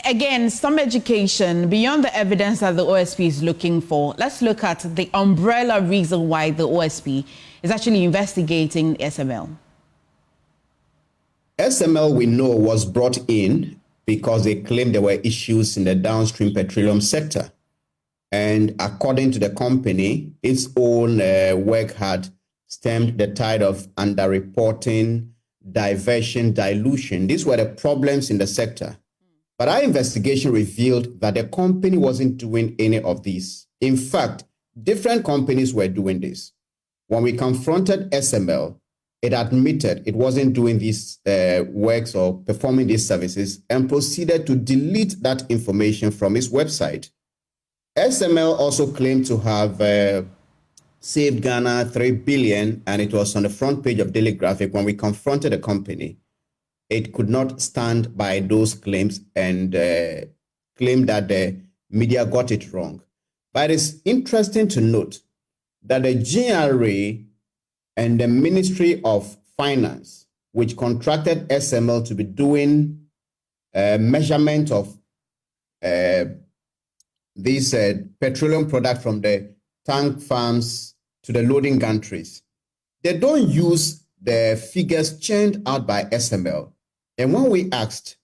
Again, some education beyond the evidence that the OSP is looking for. Let's look at the umbrella reason why the OSP is actually investigating SML.
SML, we know, was brought in because they claimed there were issues in the downstream petroleum sector. And according to the company, its own work had stemmed the tide of underreporting, diversion, dilution. These were the problems in the sector. But our investigation revealed that the company wasn't doing any of these. In fact, different companies were doing this. When we confronted SML, it admitted it wasn't doing these works or performing these services and proceeded to delete that information from its website. SML also claimed to have saved Ghana $3 billion, and it was on the front page of Daily Graphic. When we confronted the company, it could not stand by those claims and claimed that the media got it wrong. But it's interesting to note that the GRA and the Ministry of Finance, which contracted SML to be doing measurement of these petroleum product from the tank farms to the loading gantries, they don't use the figures churned out by SML. And when we asked,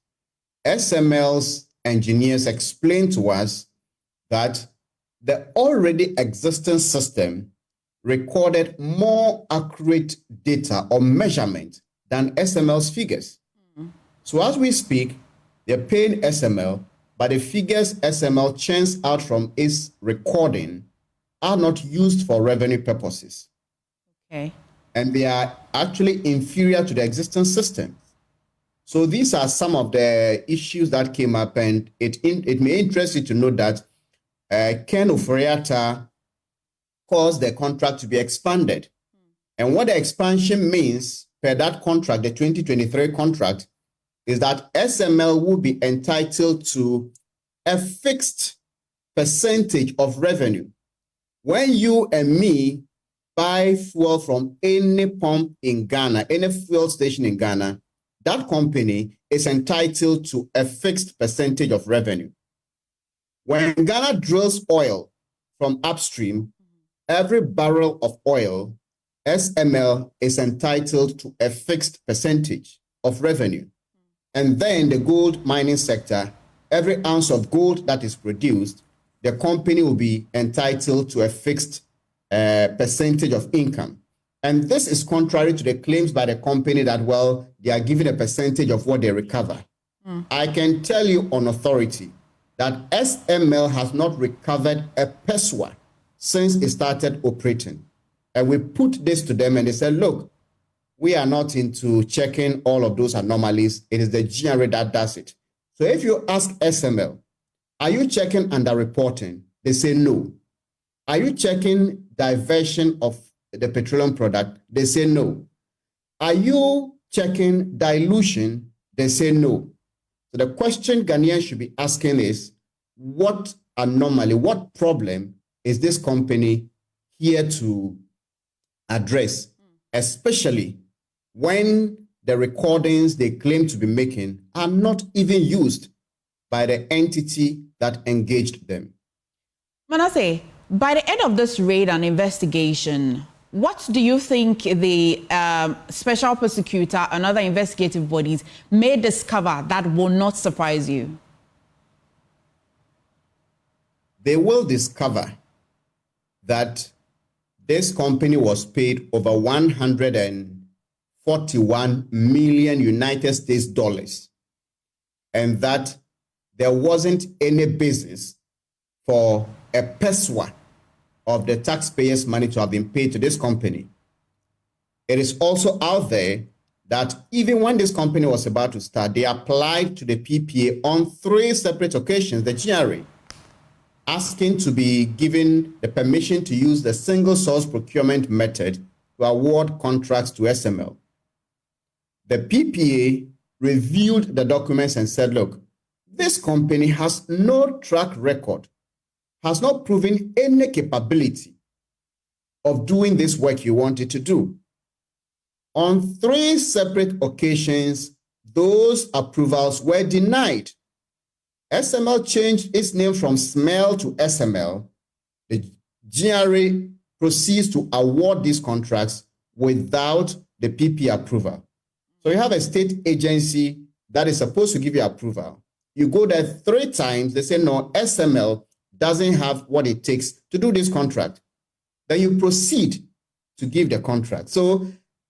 SML's engineers explained to us that the already existing system recorded more accurate data or measurement than SML's figures. Mm-hmm. So as we speak, they're paying SML, but the figures SML churns out from its recording are not used for revenue purposes.
Okay.
And they are actually inferior to the existing system. So these are some of the issues that came up, and it may interest you to know that Ken Oforiatta caused the contract to be expanded. And what the expansion means per that contract, the 2023 contract, is that SML will be entitled to a fixed percentage of revenue. When you and me buy fuel from any pump in Ghana, any fuel station in Ghana, that company is entitled to a fixed percentage of revenue. When Ghana drills oil from upstream, every barrel of oil, SML is entitled to a fixed percentage of revenue. And then the gold mining sector, every ounce of gold that is produced, the company will be entitled to a fixed percentage of income. And this is contrary to the claims by the company that, well, they are giving a percentage of what they recover. I can tell you on authority that SML has not recovered a pesewa since it started operating. And we put this to them and they said, look, we are not into checking all of those anomalies. It is the GRA that does it. So if you ask SML, are you checking underreporting? They say no. Are you checking diversion of the petroleum product? They say no. Are you checking dilution? They say no. So the question Ghanaians should be asking is, what anomaly, what problem is this company here to address, especially when the recordings they claim to be making are not even used by the entity that engaged them?
Manasseh, by the end of this raid and investigation, what do you think the special prosecutor and other investigative bodies may discover that will not surprise you?
They will discover that this company was paid over 141 million United States dollars, and that there wasn't any basis for a pesewa of the taxpayers' money to have been paid to this company. It is also out there that even when this company was about to start, they applied to the PPA on 3 separate occasions, the GRA, asking to be given the permission to use the single source procurement method to award contracts to SML. The PPA reviewed the documents and said, look, this company has no track record, has not proven any capability of doing this work you want it to do. On 3 separate occasions, those approvals were denied. SML changed its name from SML to SML. The GRA proceeds to award these contracts without the PP approval. So you have a state agency that is supposed to give you approval. You go there 3 times, they say, no, SML doesn't have what it takes to do this contract. Then you proceed to give the contract. So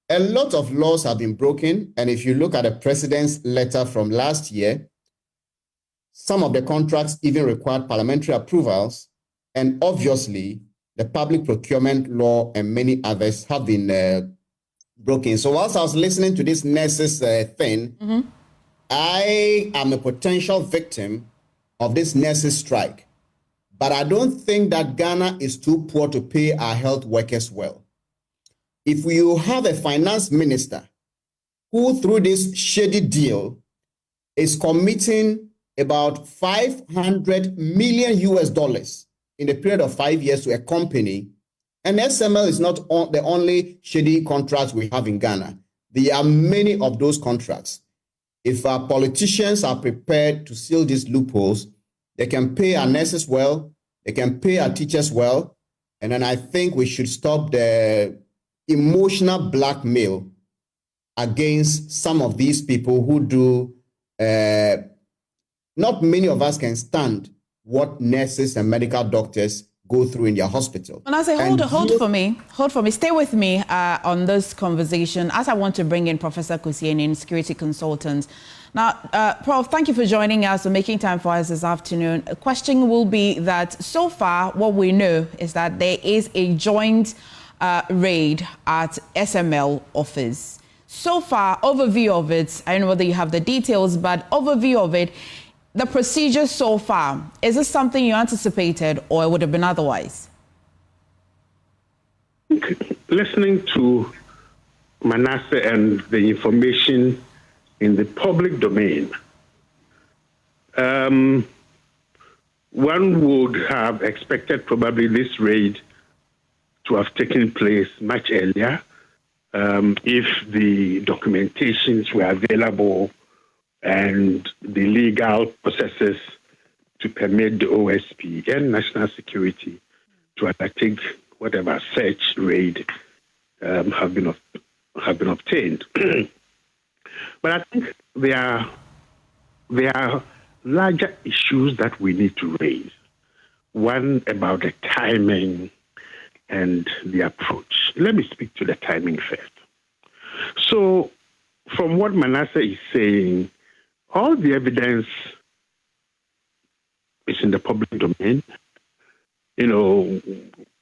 a lot of laws have been broken. And if you look at the president's letter from last year, some of the contracts even required parliamentary approvals. And obviously, the public procurement law and many others have been broken. So whilst I was listening to this nurses thing, I am a potential victim of this nurses strike. But I don't think that Ghana is too poor to pay our health workers well. If you have a finance minister who, through this shady deal, is committing about $500 million in a period of 5 years to a company, and SML is not the only shady contracts we have in Ghana. There are many of those contracts. If our politicians are prepared to seal these loopholes, they can pay our nurses well, they can pay our teachers well, and then I think we should stop the emotional blackmail against some of these people who do. Not many of us can stand what nurses and medical doctors go through in their hospital.
And I say, hold for me. Stay with me on this conversation, as I want to bring in Professor Kusieni, security consultant. Now, Prof, thank you for joining us and making time for us this afternoon. A question will be that so far, what we know is that there is a joint raid at SML office. So far, overview of it, I don't know whether you have the details, but overview of it, the procedure so far, is this something you anticipated or it would have been otherwise?
Listening to Manasseh and the information in the public domain, one would have expected probably this raid to have taken place much earlier if the documentations were available and the legal processes to permit the OSP and national security to undertake whatever search raid have been obtained. But I think there are larger issues that we need to raise. One about the timing and the approach. Let me speak to the timing first. So, from what Manasseh is saying, all the evidence is in the public domain.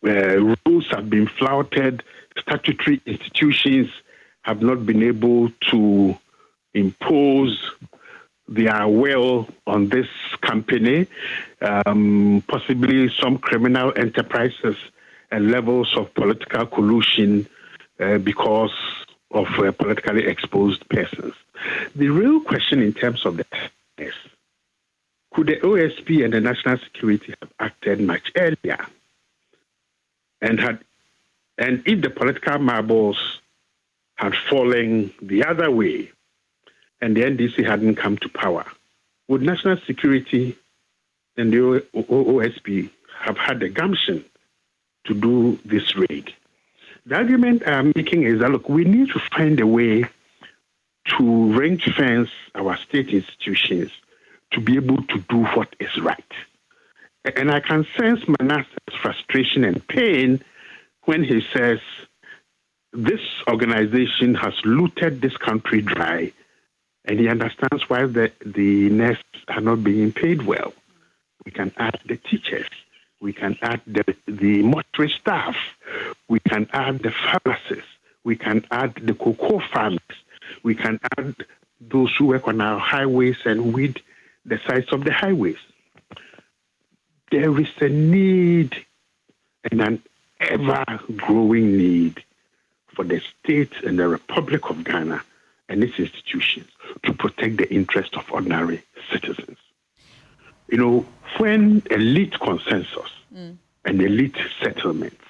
Rules have been flouted. Statutory institutions have not been able to impose their will on this company. Possibly some criminal enterprises and levels of political collusion because of politically exposed persons. The real question in terms of the is, could the OSP and the national security have acted much earlier? And if the political marbles had fallen the other way and the NDC hadn't come to power, would national security and the OSP have had the gumption to do this raid? The argument I'm making is that, look, we need to find a way to ring-fence our state institutions to be able to do what is right. And I can sense Manasseh's frustration and pain when he says this organization has looted this country dry, and he understands why the nurses are not being paid well. We can add the teachers. We can add the mortuary staff. We can add the pharmacists. We can add the cocoa farmers. We can add those who work on our highways and weed the sides of the highways. There is a need, and an ever-growing need, for the state and the Republic of Ghana and its institutions to protect the interest of ordinary citizens. When elite consensus and elite settlements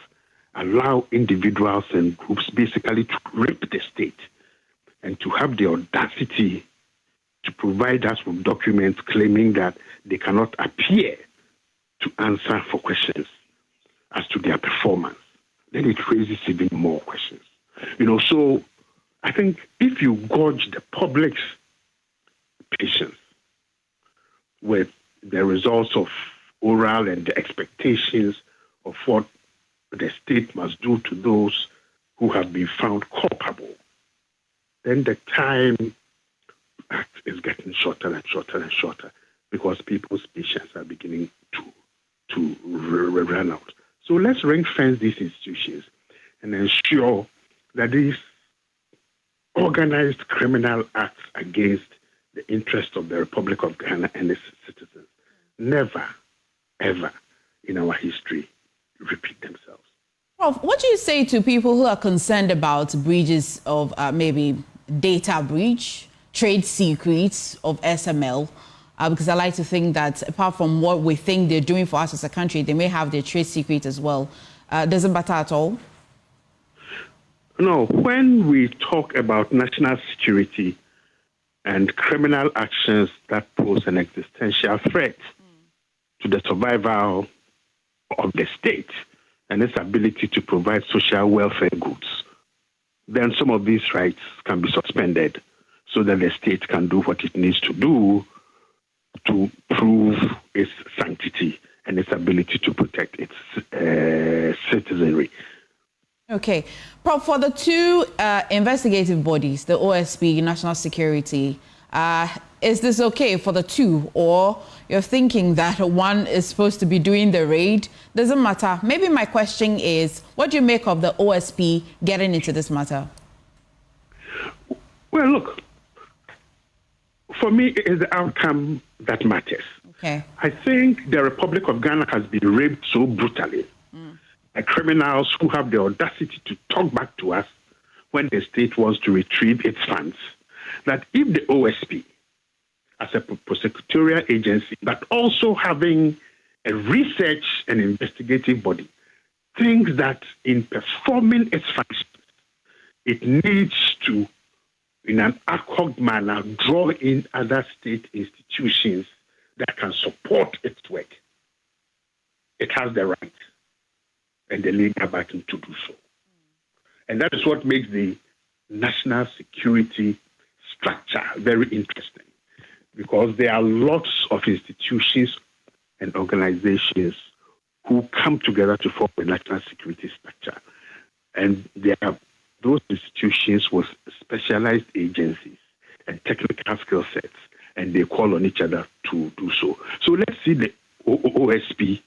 allow individuals and groups basically to rape the state and to have the audacity to provide us with documents claiming that they cannot appear to answer for questions as to their performance, then it raises even more questions. So I think if you gauge the public's patience with the results of oral and the expectations of what the state must do to those who have been found culpable, then the time is getting shorter and shorter and shorter because people's patience are beginning to run out. So let's ring-fence these institutions and ensure that these organized criminal acts against the interest of the Republic of Ghana and its citizens never, ever in our history repeat themselves.
Prof, what do you say to people who are concerned about breaches of maybe data breach, trade secrets of SML? Because I like to think that apart from what we think they're doing for us as a country, they may have their trade secret as well. Doesn't matter at all?
No, when we talk about national security and criminal actions that pose an existential threat to the survival of the state and its ability to provide social welfare goods, then some of these rights can be suspended so that the state can do what it needs to do to prove its sanctity and its ability to protect its citizenry.
Okay. Prof, for the two investigative bodies, the OSP, National Security, is this okay for the two? Or you're thinking that one is supposed to be doing the raid? Doesn't matter. Maybe my question is, what do you make of the OSP getting into this matter?
Well, look, for me, it is the outcome that matters.
Okay.
I think the Republic of Ghana has been raped so brutally by criminals who have the audacity to talk back to us when the state wants to retrieve its funds, that if the OSP, as a prosecutorial agency, but also having a research and investigative body, thinks that in performing its functions, it needs to, in an ad hoc manner, draw in other state institutions that can support its work. It has the right and the legal backing to do so. And that is what makes the national security structure very interesting, because there are lots of institutions and organizations who come together to form a national security structure. And there are those institutions with specialized agencies and technical skill sets, and they call on each other to do so. So let's see the OSP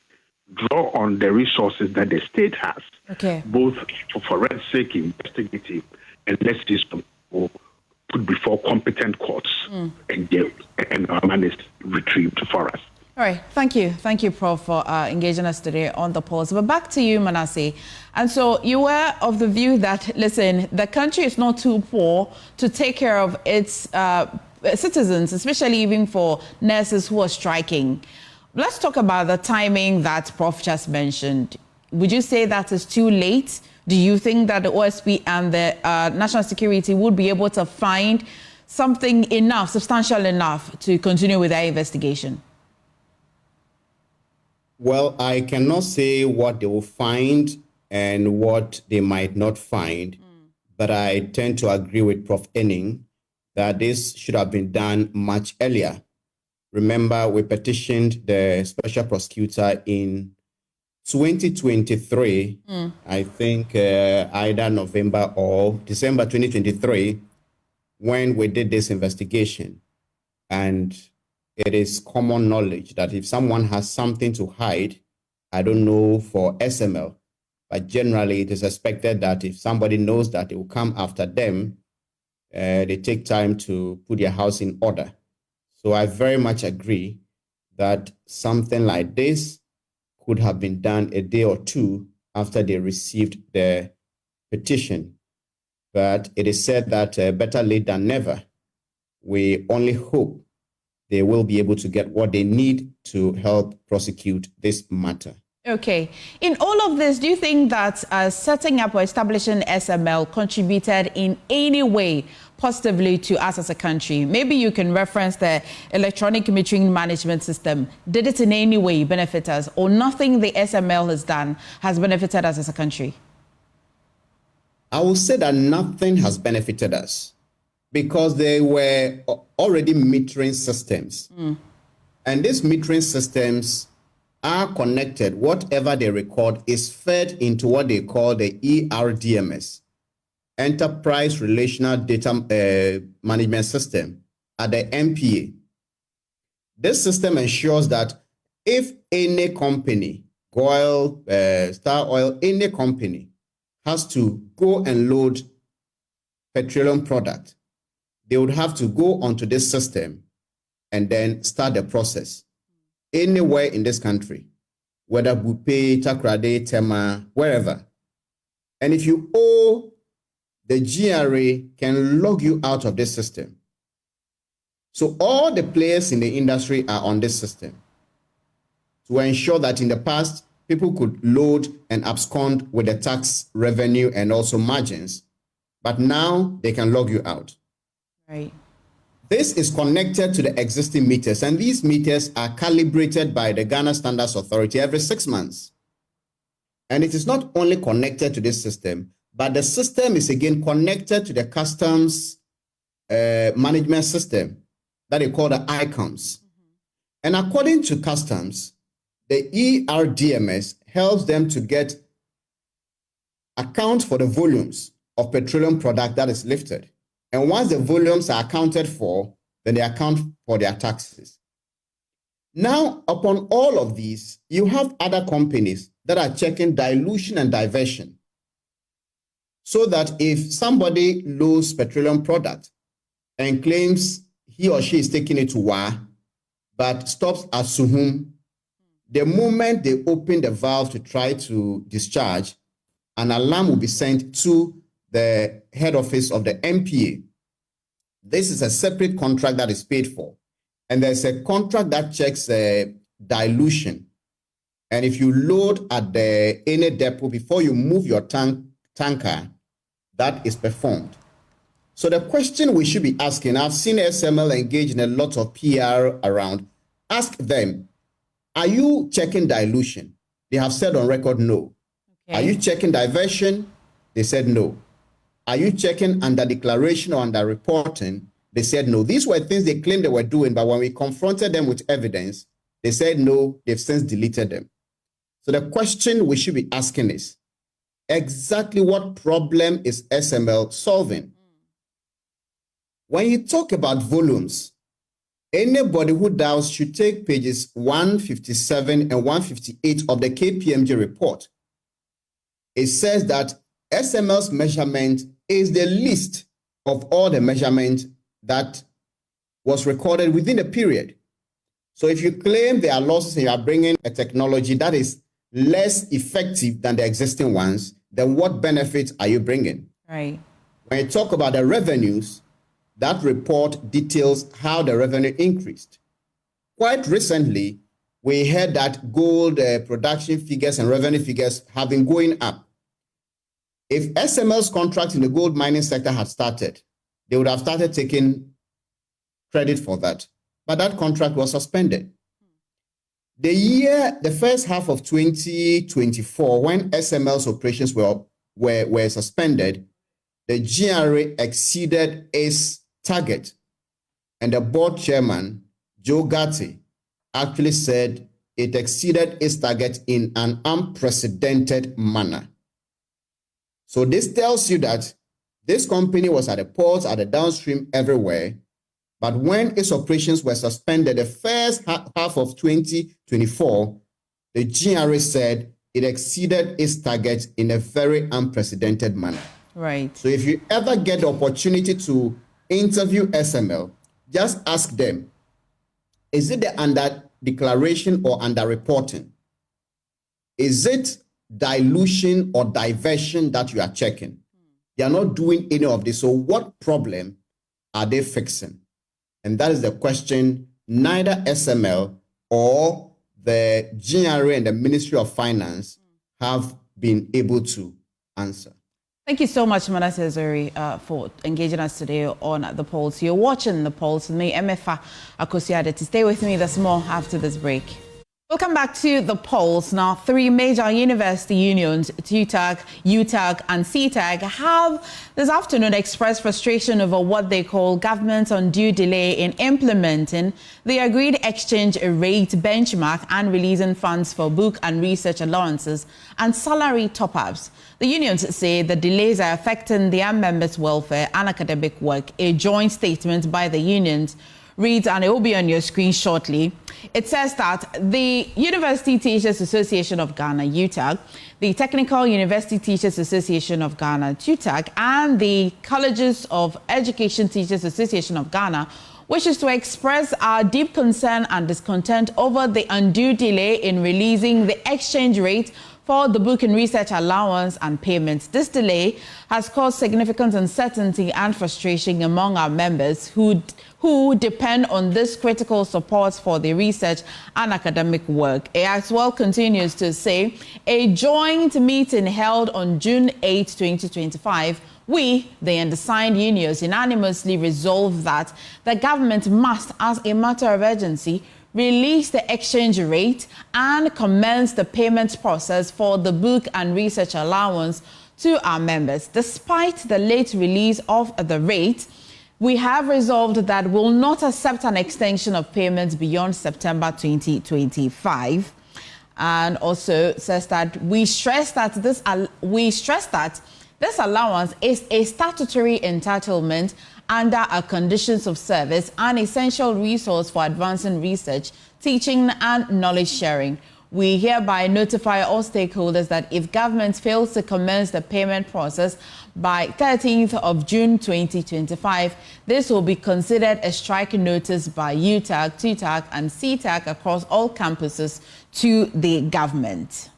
draw on the resources that the state has, both for forensic, investigative, and let's see some put before competent courts and our man is retrieved for us.
All right, thank you, Prof, for engaging us today on the polls. But back to you, Manasseh. And so you were of the view that, listen, the country is not too poor to take care of its citizens, especially even for nurses who are striking. Let's talk about the timing that Prof just mentioned. Would you say that is too late? Do you think that the OSP and the national security would be able to find something enough, substantial enough, to continue with their investigation?
Well, I cannot say what they will find and what they might not find, but I tend to agree with Prof. Enning that this should have been done much earlier. Remember, we petitioned the special prosecutor in 2023, I think either November or December 2023, when we did this investigation. And it is common knowledge that if someone has something to hide, I don't know for SML, but generally it is expected that if somebody knows that it will come after them, they take time to put their house in order. So I very much agree that something like this could have been done a day or two after they received the petition. But it is said that better late than never. We only hope they will be able to get what they need to help prosecute this matter.
Okay. In all of this, do you think that setting up or establishing SML contributed in any way positively to us as a country? Maybe you can reference the electronic metering management system. Did it in any way benefit us, or nothing the SML has done has benefited us as a country?
I will say that nothing has benefited us because they were already metering systems. And these metering systems are connected. Whatever they record is fed into what they call the ERDMS, Enterprise Relational Data Management System, at the MPA. This system ensures that if any company, Goil, Star Oil, any company has to go and load petroleum product, they would have to go onto this system and then start the process anywhere in this country, whether Bupe, Takrade, Tema, wherever. And if you owe, the GRA can log you out of this system. So all the players in the industry are on this system to ensure that in the past, people could load and abscond with the tax revenue and also margins, but now they can log you out.
Right.
This is connected to the existing meters, and these meters are calibrated by the Ghana Standards Authority every 6 months. And it is not only connected to this system, but the system is again connected to the customs management system that they call the ICOMS. And according to customs, the ERDMS helps them to account for the volumes of petroleum product that is lifted. And once the volumes are accounted for, then they account for their taxes. Now, upon all of these, you have other companies that are checking dilution and diversion. So that if somebody loads petroleum product and claims he or she is taking it to Wa, but stops at Suhum, the moment they open the valve to try to discharge, an alarm will be sent to the head office of the MPA. This is a separate contract that is paid for. And there's a contract that checks dilution. And if you load at any depot before you move your tanker, that is performed. So the question we should be asking, I've seen SML engage in a lot of PR around, ask them, are you checking dilution? They have said on record, no. Okay. Are you checking diversion? They said no. Are you checking under declaration or under reporting? They said no. These were things they claimed they were doing, but when we confronted them with evidence, they said no, they've since deleted them. So the question we should be asking is, exactly what problem is SML solving? When you talk about volumes, anybody who doubts should take pages 157 and 158 of the KPMG report. It says that SML's measurement is the least of all the measurement that was recorded within the period. So if you claim there are losses and you are bringing a technology that is less effective than the existing ones, then what benefits are you bringing?
Right.
When you talk about the revenues, that report details how the revenue increased. Quite recently, we heard that gold production figures and revenue figures have been going up. If SML's contract in the gold mining sector had started, they would have started taking credit for that. But that contract was suspended. The first half of 2024, when SML's operations were suspended, the GRA exceeded its target. And the board chairman, Joe Gatti, actually said it exceeded its target in an unprecedented manner. So this tells you that this company was at the ports, at the downstream, everywhere. But when its operations were suspended, the first half of 2024, the GRA said it exceeded its target in a very unprecedented manner.
Right.
So if you ever get the opportunity to interview SML, just ask them, is it the under declaration or under reporting? Is it dilution or diversion that you are checking? They are not doing any of this. So what problem are they fixing? And that is the question neither SML or the GRA and the Ministry of Finance have been able to answer.
Thank you so much, Manasseh Zuri, for engaging us today on The Pulse. You're watching The Pulse with me, MFA Akosiade. To stay with me, there's more after this break. Welcome back to The Pulse. Now, three major university unions, TUTAG, UTAG, and CTAG, have this afternoon expressed frustration over what they call government's undue delay in implementing the agreed exchange rate benchmark and releasing funds for book and research allowances and salary top-ups. The unions say the delays are affecting their members' welfare and academic work. A joint statement by the unions reads, and it will be on your screen shortly. It says that the University Teachers Association of Ghana, UTAG, the Technical University Teachers Association of Ghana, TUTAG, and the Colleges of Education Teachers Association of Ghana wishes to express our deep concern and discontent over the undue delay in releasing the exchange rate for the book and research allowance and payments. This delay has caused significant uncertainty and frustration among our members who depend on this critical support for their research and academic work. It as well continues to say, a joint meeting held on June 8, 2025, we, the undersigned unions, unanimously resolved that the government must, as a matter of urgency, release the exchange rate and commence the payment process for the book and research allowance to our members. Despite the late release of the rate, we have resolved that we'll not accept an extension of payments beyond September 2025. And also says that we stress that this allowance is a statutory entitlement under our conditions of service, an essential resource for advancing research, teaching, and knowledge sharing. We hereby notify all stakeholders that if government fails to commence the payment process by 13th of June 2025, this will be considered a strike notice by UTAG, TUTAG, and CTAG across all campuses to the government.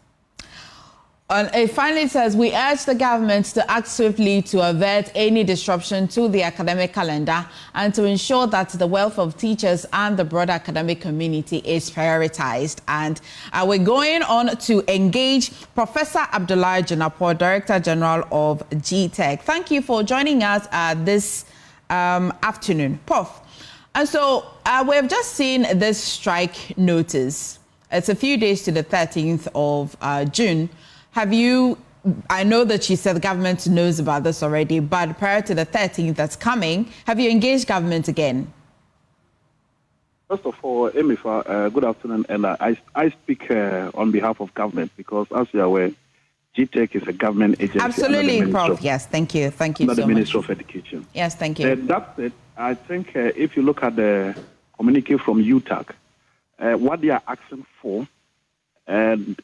And it finally says, we urge the government to act swiftly to avert any disruption to the academic calendar and to ensure that the welfare of teachers and the broader academic community is prioritized. And we're going on to engage Professor Abdullahi Janapo, Director General of GTech. Thank you for joining us this afternoon, Prof. And so we've just seen this strike notice. It's a few days to the 13th of June. Have you, I know that you said the government knows about this already, but prior to the 13th that's coming, have you engaged government again?
First of all, Emifa, good afternoon. And I speak on behalf of government because, as you are aware, GTEC is a government agency.
Absolutely, Prof. Yes, thank you. Thank you so much.
Under the Ministry of Education.
Yes, thank you.
That's it. I think if you look at the communique from UTAG, what they are asking for, and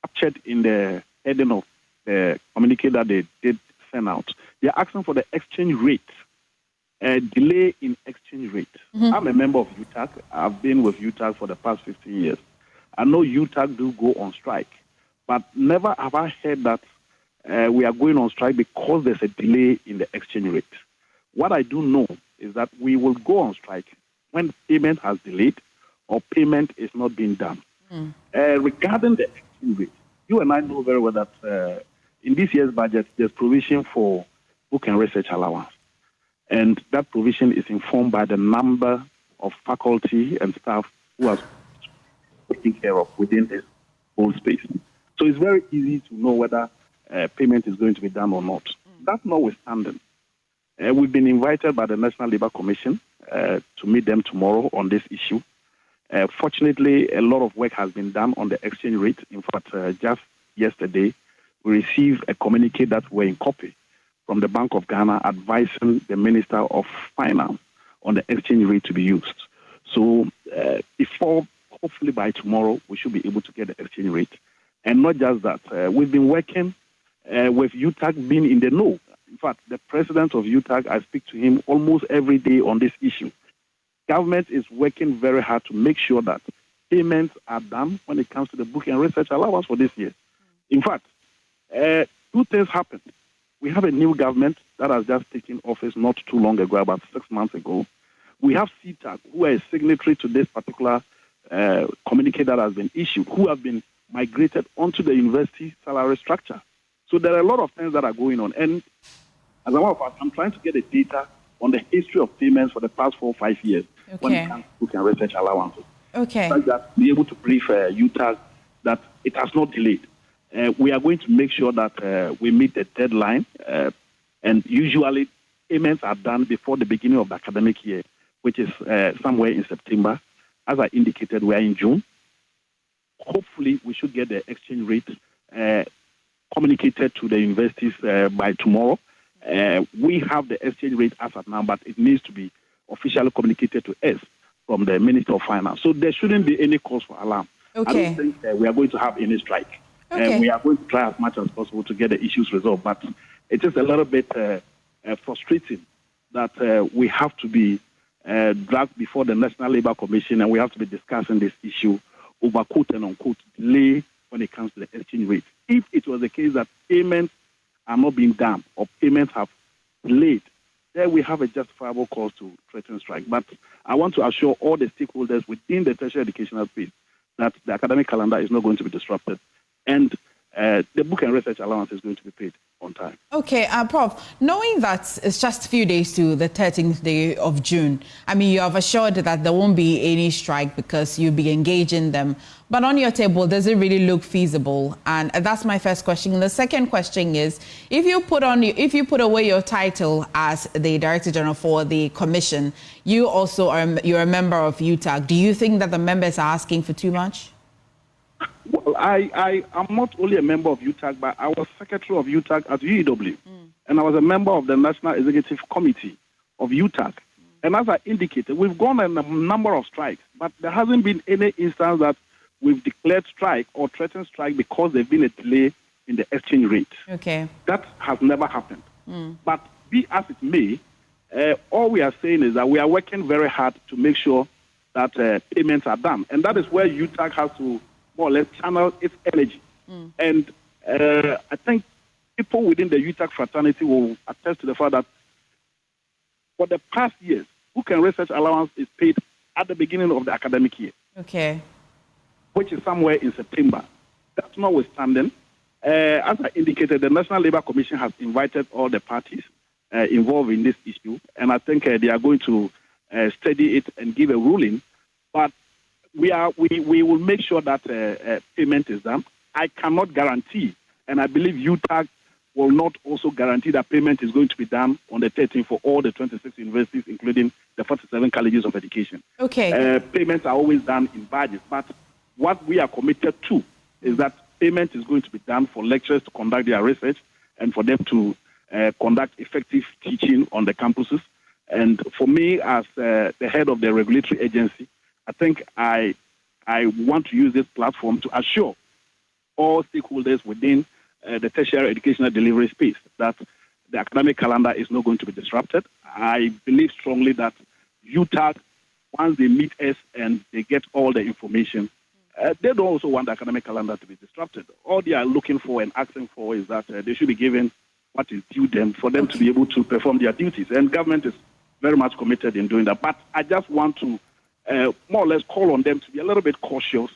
captured in the heading of the communique that they did send out, they are asking for the exchange rate, delay in exchange rate. Mm-hmm. I'm a member of UTAG. I've been with UTAG for the past 15 years. I know UTAG do go on strike, but never have I heard that we are going on strike because there's a delay in the exchange rate. What I do know is that we will go on strike when payment has delayed or payment is not being done. Mm. Regarding the exchange rate, you and I know very well that in this year's budget, there's provision for book and research allowance. And that provision is informed by the number of faculty and staff who are taken care of within this whole space. So it's very easy to know whether payment is going to be done or not. That's notwithstanding. We've been invited by the National Labour Commission to meet them tomorrow on this issue. Fortunately, a lot of work has been done on the exchange rate. In fact, just yesterday, we received a communique that we're in copy from the Bank of Ghana advising the Minister of Finance on the exchange rate to be used. So before, hopefully by tomorrow, we should be able to get the exchange rate. And not just that, we've been working with UTAG being in the know. In fact, the president of UTAG, I speak to him almost every day on this issue. Government is working very hard to make sure that payments are done when it comes to the book and research allowance for this year. In fact, two things happened. We have a new government that has just taken office not too long ago, about 6 months ago. We have CTAG, who are a signatory to this particular communique that has been issued, who have been migrated onto the university salary structure. So there are a lot of things that are going on. And as a matter of fact, I'm trying to get the data on the history of payments for the past 4 or 5 years when it comes to book and research allowances.
Okay.
So that be able to brief UTAG that it has not delayed. We are going to make sure that we meet the deadline, and usually payments are done before the beginning of the academic year, which is somewhere in September. As I indicated, we are in June. Hopefully, we should get the exchange rate communicated to the universities by tomorrow. We have the exchange rate as of now, but it needs to be officially communicated to us from the Minister of Finance. So there shouldn't be any cause for alarm.
Okay.
I don't think we are going to have any strike.
Okay.
We are going to try as much as possible to get the issues resolved, but it is a little bit frustrating that we have to be dragged before the National Labour Commission and we have to be discussing this issue over quote and unquote delay when it comes to the exchange rate. If it was the case that payments are not being done or payments have delayed, then we have a justifiable cause to threaten strike. But I want to assure all the stakeholders within the tertiary educational space that the academic calendar is not going to be disrupted and the book and research allowance is going to be paid on time.
Okay, Prof, knowing that it's just a few days to the 13th day of June, I mean, you have assured that there won't be any strike because you'll be engaging them. But on your table, does it really look feasible? And that's my first question. And the second question is, if you put away your title as the Director General for the Commission, you're a member of UTAG. Do you think that the members are asking for too much?
Well, I am not only a member of UTAG, but I was secretary of UTAG at UEW. And I was a member of the National Executive Committee of UTAG. And as I indicated, we've gone on a number of strikes, but there hasn't been any instance that we've declared strike or threatened strike because there's been a delay in the exchange rate.
Okay.
That has never happened. But be as it may, all we are saying is that we are working very hard to make sure that payments are done. And that is where UTAG has to more or less channel its energy. And I think people within the UTAG fraternity will attest to the fact that for the past years, book and research allowance is paid at the beginning of the academic year.
Okay.
Which is somewhere in September. That's notwithstanding. As I indicated, the National Labour Commission has invited all the parties involved in this issue, and I think they are going to study it and give a ruling. But we will make sure that payment is done. I cannot guarantee, and I believe UTAG will not also guarantee that payment is going to be done on the 13th for all the 26 universities, including the 47 colleges of education.
Okay.
Payments are always done in budgets, but what we are committed to is that payment is going to be done for lecturers to conduct their research and for them to conduct effective teaching on the campuses. And for me, as the head of the regulatory agency, I think I want to use this platform to assure all stakeholders within the tertiary educational delivery space that the academic calendar is not going to be disrupted. I believe strongly that UTAG, once they meet us and they get all the information, they don't also want the academic calendar to be disrupted. All they are looking for and asking for is that they should be given what is due them for them to be able to perform their duties. And government is very much committed in doing that. But I just want to more or less call on them to be a little bit cautious,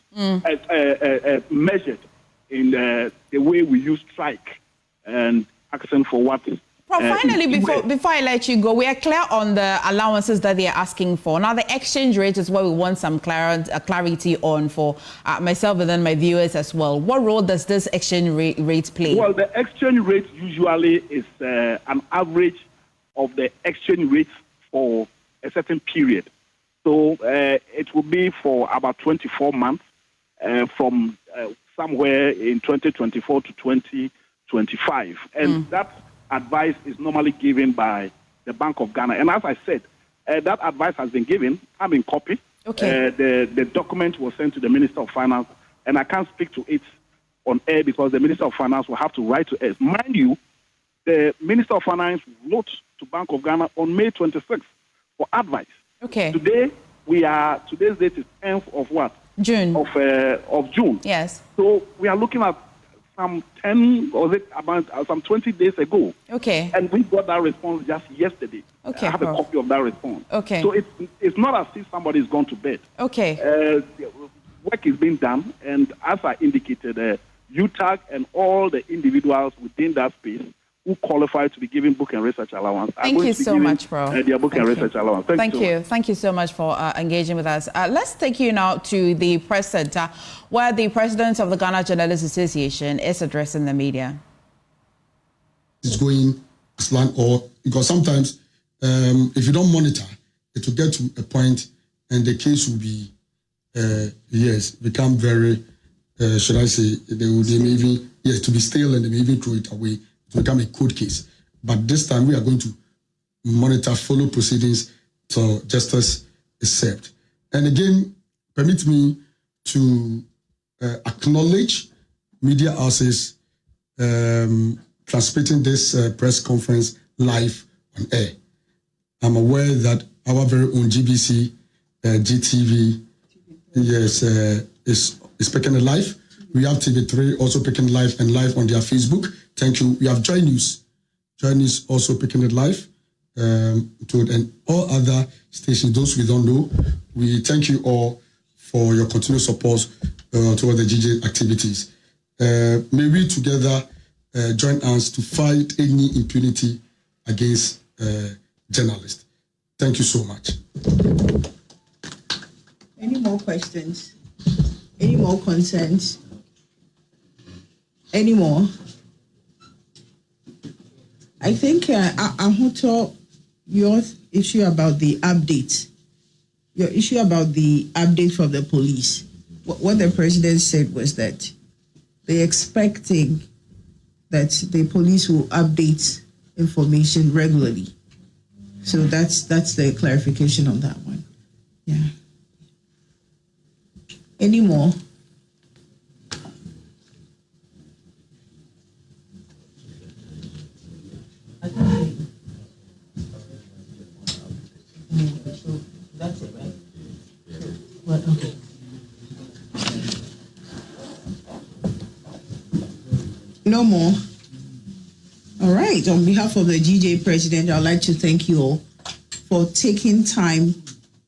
measured in the way we use strike and asking for what.
Finally, before I let you go, we are clear on the allowances that they are asking for. Now, the exchange rate is what we want some clarity on for myself and then my viewers as well. What role does this exchange rate play?
Well, the exchange rate usually is an average of the exchange rates for a certain period. So it will be for about 24 months from somewhere in 2024 to 2025. And that advice is normally given by the Bank of Ghana. And as I said, that advice has been given. I'm in copy.
Okay.
The document was sent to the Minister of Finance, and I can't speak to it on air because the Minister of Finance will have to write to us. Mind you, the Minister of Finance wrote to Bank of Ghana on May 26th for advice.
Okay.
Today's date is 10th of what?
June.
Of June.
Yes.
So we are looking at some 10 or some 20 days ago.
Okay.
And we got that response just yesterday.
Okay.
I have a copy of that response.
Okay.
So it's not as if somebody's gone to bed.
Okay.
Work is being done, and as I indicated, UTAG and all the individuals within that space who qualify to be given book and research allowance.
Thank you so much, bro.
Their book and research allowance.
Thank you. Thank you so much for engaging with us. Let's take you now to the press center where the president of the Ghana Journalists Association is addressing the media.
It's going as planned, or because sometimes if you don't monitor, it will get to a point and the case will be, become very, should I say, they may even, to be stale, and they may even throw it away to become a cold case. But this time we are going to monitor, follow proceedings till justice is served. And again, permit me to acknowledge media houses transmitting this press conference live on air. I'm aware that our very own GBC, GTV, is picking it live. We have TV3 also picking live and live on their Facebook. Thank you. We have Joy News. Joy News also picking it live. And all other stations, those we don't know, we thank you all for your continued support toward the GJ activities. May we together join hands to fight any impunity against journalists. Thank you so much.
Any more questions? Any more concerns? Any more? I think Ahuto, your issue about the update, from the police, what the president said was that they're expecting that the police will update information regularly. So that's the clarification on that one. Yeah. Any more? That's it, right? Well, okay. No more. All right. On behalf of the GJ president, I'd like to thank you all for taking time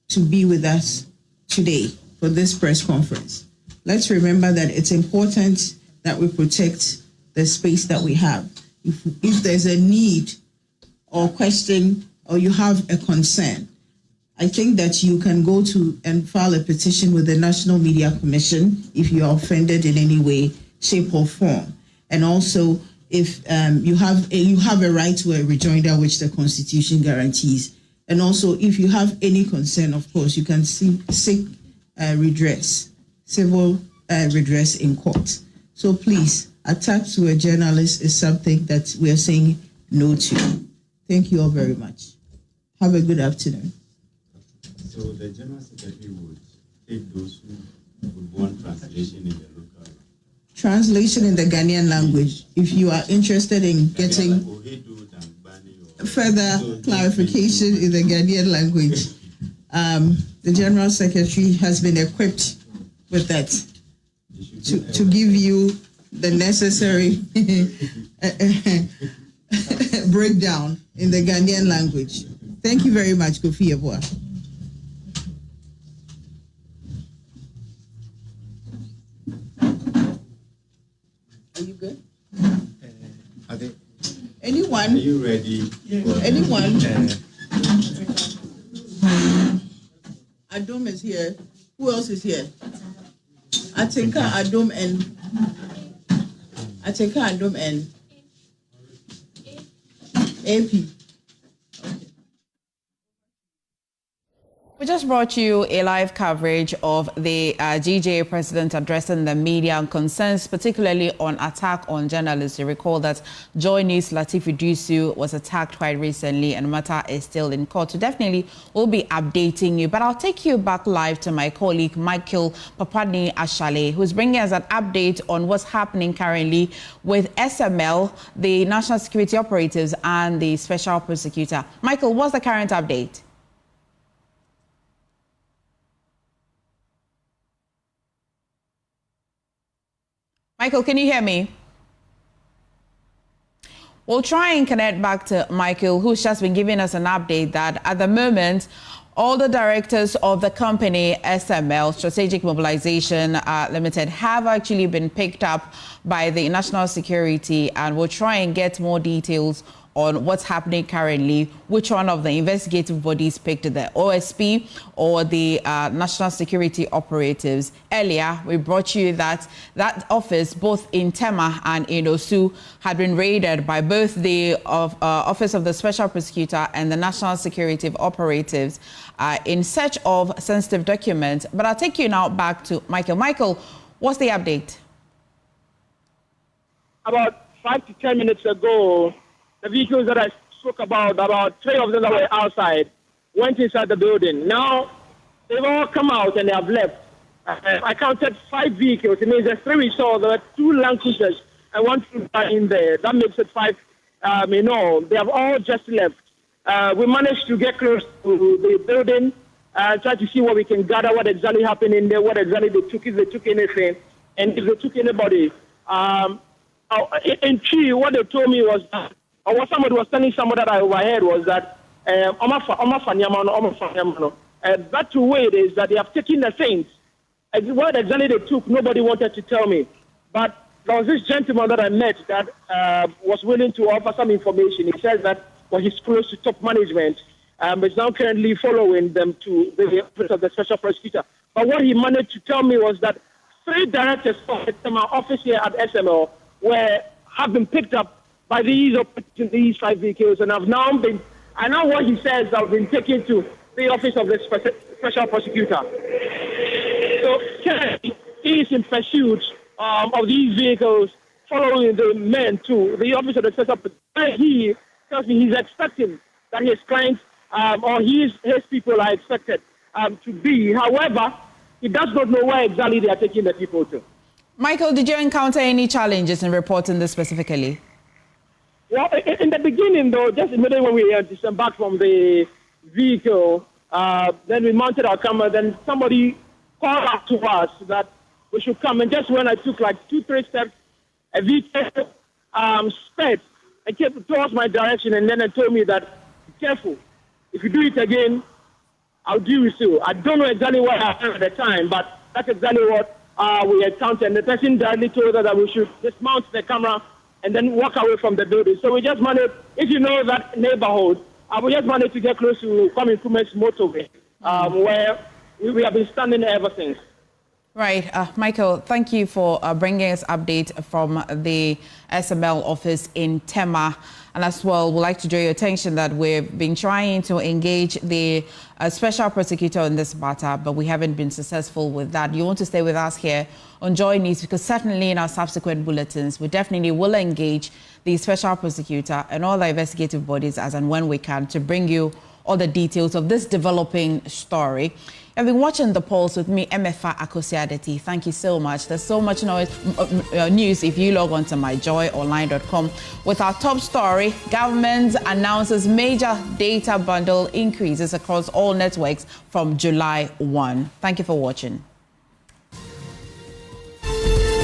to be with us today for this press conference. Let's remember that it's important that we protect the space that we have. If there's a need or question or you have a concern, I think that you can go to and file a petition with the National Media Commission if you are offended in any way, shape, or form. And also, if you have a right to a rejoinder, which the Constitution guarantees. And also, if you have any concern, of course, you can seek redress, civil redress in court. So please, attack to a journalist is something that we are saying no to. Thank you all very much. Have a good afternoon.
So the General Secretary would take those who would want translation in the local.
Translation in the Ghanaian language. If you are interested in getting further clarification in the Ghanaian language, the General Secretary has been equipped with that to give you the necessary breakdown in the Ghanaian language. Thank you very much, Kofi Yeboah. Are you good? Anyone?
Are you ready?
Anyone? Adom is here. Who else is here? Ateka, Adom, and AP.
We just brought you a live coverage of the GJA president addressing the media on concerns, particularly on attack on journalists. You recall that Joy News Latif Idusu was attacked quite recently and the matter is still in court. So definitely we'll be updating you. But I'll take you back live to my colleague Michael Papani Ashale, who's bringing us an update on what's happening currently with SML, the National Security Operatives, and the Special Prosecutor. Michael, what's the current update? Michael, can you hear me? We'll try and connect back to Michael, who's just been giving us an update that at the moment, all the directors of the company SML, Strategic Mobilization Limited, have actually been picked up by the National Security, and we'll try and get more details on what's happening currently, which one of the investigative bodies picked the OSP or the National Security Operatives. Earlier, we brought you that office, both in Tema and in Osu, had been raided by both the Office of the Special Prosecutor and the National Security Operatives in search of sensitive documents. But I'll take you now back to Michael. Michael, what's the update?
About 5 to 10 minutes ago, the vehicles that I spoke about 3 of them that were outside, went inside the building. Now, they've all come out and they have left. I counted 5 vehicles. It means there's 3 we saw. There were 2 Land Cruisers and 1 Trooper in there. That makes it 5 in all. They have all just left. We managed to get close to the building and try to see what we can gather, what exactly happened in there, what exactly they took, if they took anything, and if they took anybody. In Chi, what they told me was that, or what somebody was telling someone that I overheard was that that way it is that they have taken the things. What exactly they took, nobody wanted to tell me. But there was this gentleman that I met that was willing to offer some information. He says that he's close to top management, is now currently following them to the office of the Special Prosecutor. But what he managed to tell me was that 3 directors from my office here at SML have been picked up by these 5 vehicles, and I know what he says, have been taken to the office of the Special Prosecutor. So he is in pursuit of these vehicles, following the men to the office of the Special Prosecutor. He tells me he's expecting that his clients or his people are expected to be. However, he does not know where exactly they are taking the people to.
Michael, did you encounter any challenges in reporting this specifically?
Well, in the beginning, though, just immediately when we disembarked from the vehicle, then we mounted our camera, then somebody called out to us that we should come. And just when I took like 2-3 steps, a vehicle sped and came towards my direction, and then it told me that, be careful, if you do it again, I'll deal with you. I don't know exactly what happened at the time, but that's exactly what we encountered. And the person directly told us that we should dismount the camera and then walk away from the building. So we just managed, if you know that neighborhood, we just managed to get close to Kwame Nkrumah's motorway, where we have been standing ever since.
Right. Michael, thank you for bringing us update from the SML office in Tema. And as well, we'd like to draw your attention that we've been trying to engage the special prosecutor on this matter, but we haven't been successful with that. You want to stay with us here on Joy News, because certainly in our subsequent bulletins, we definitely will engage the special prosecutor and all the investigative bodies as and when we can to bring you all the details of this developing story. I've been watching the polls with me, MFA Akosiadeti. Thank you so much. There's so much news if you log on to myjoyonline.com. With our top story, government announces major data bundle increases across all networks from July 1. Thank you for watching.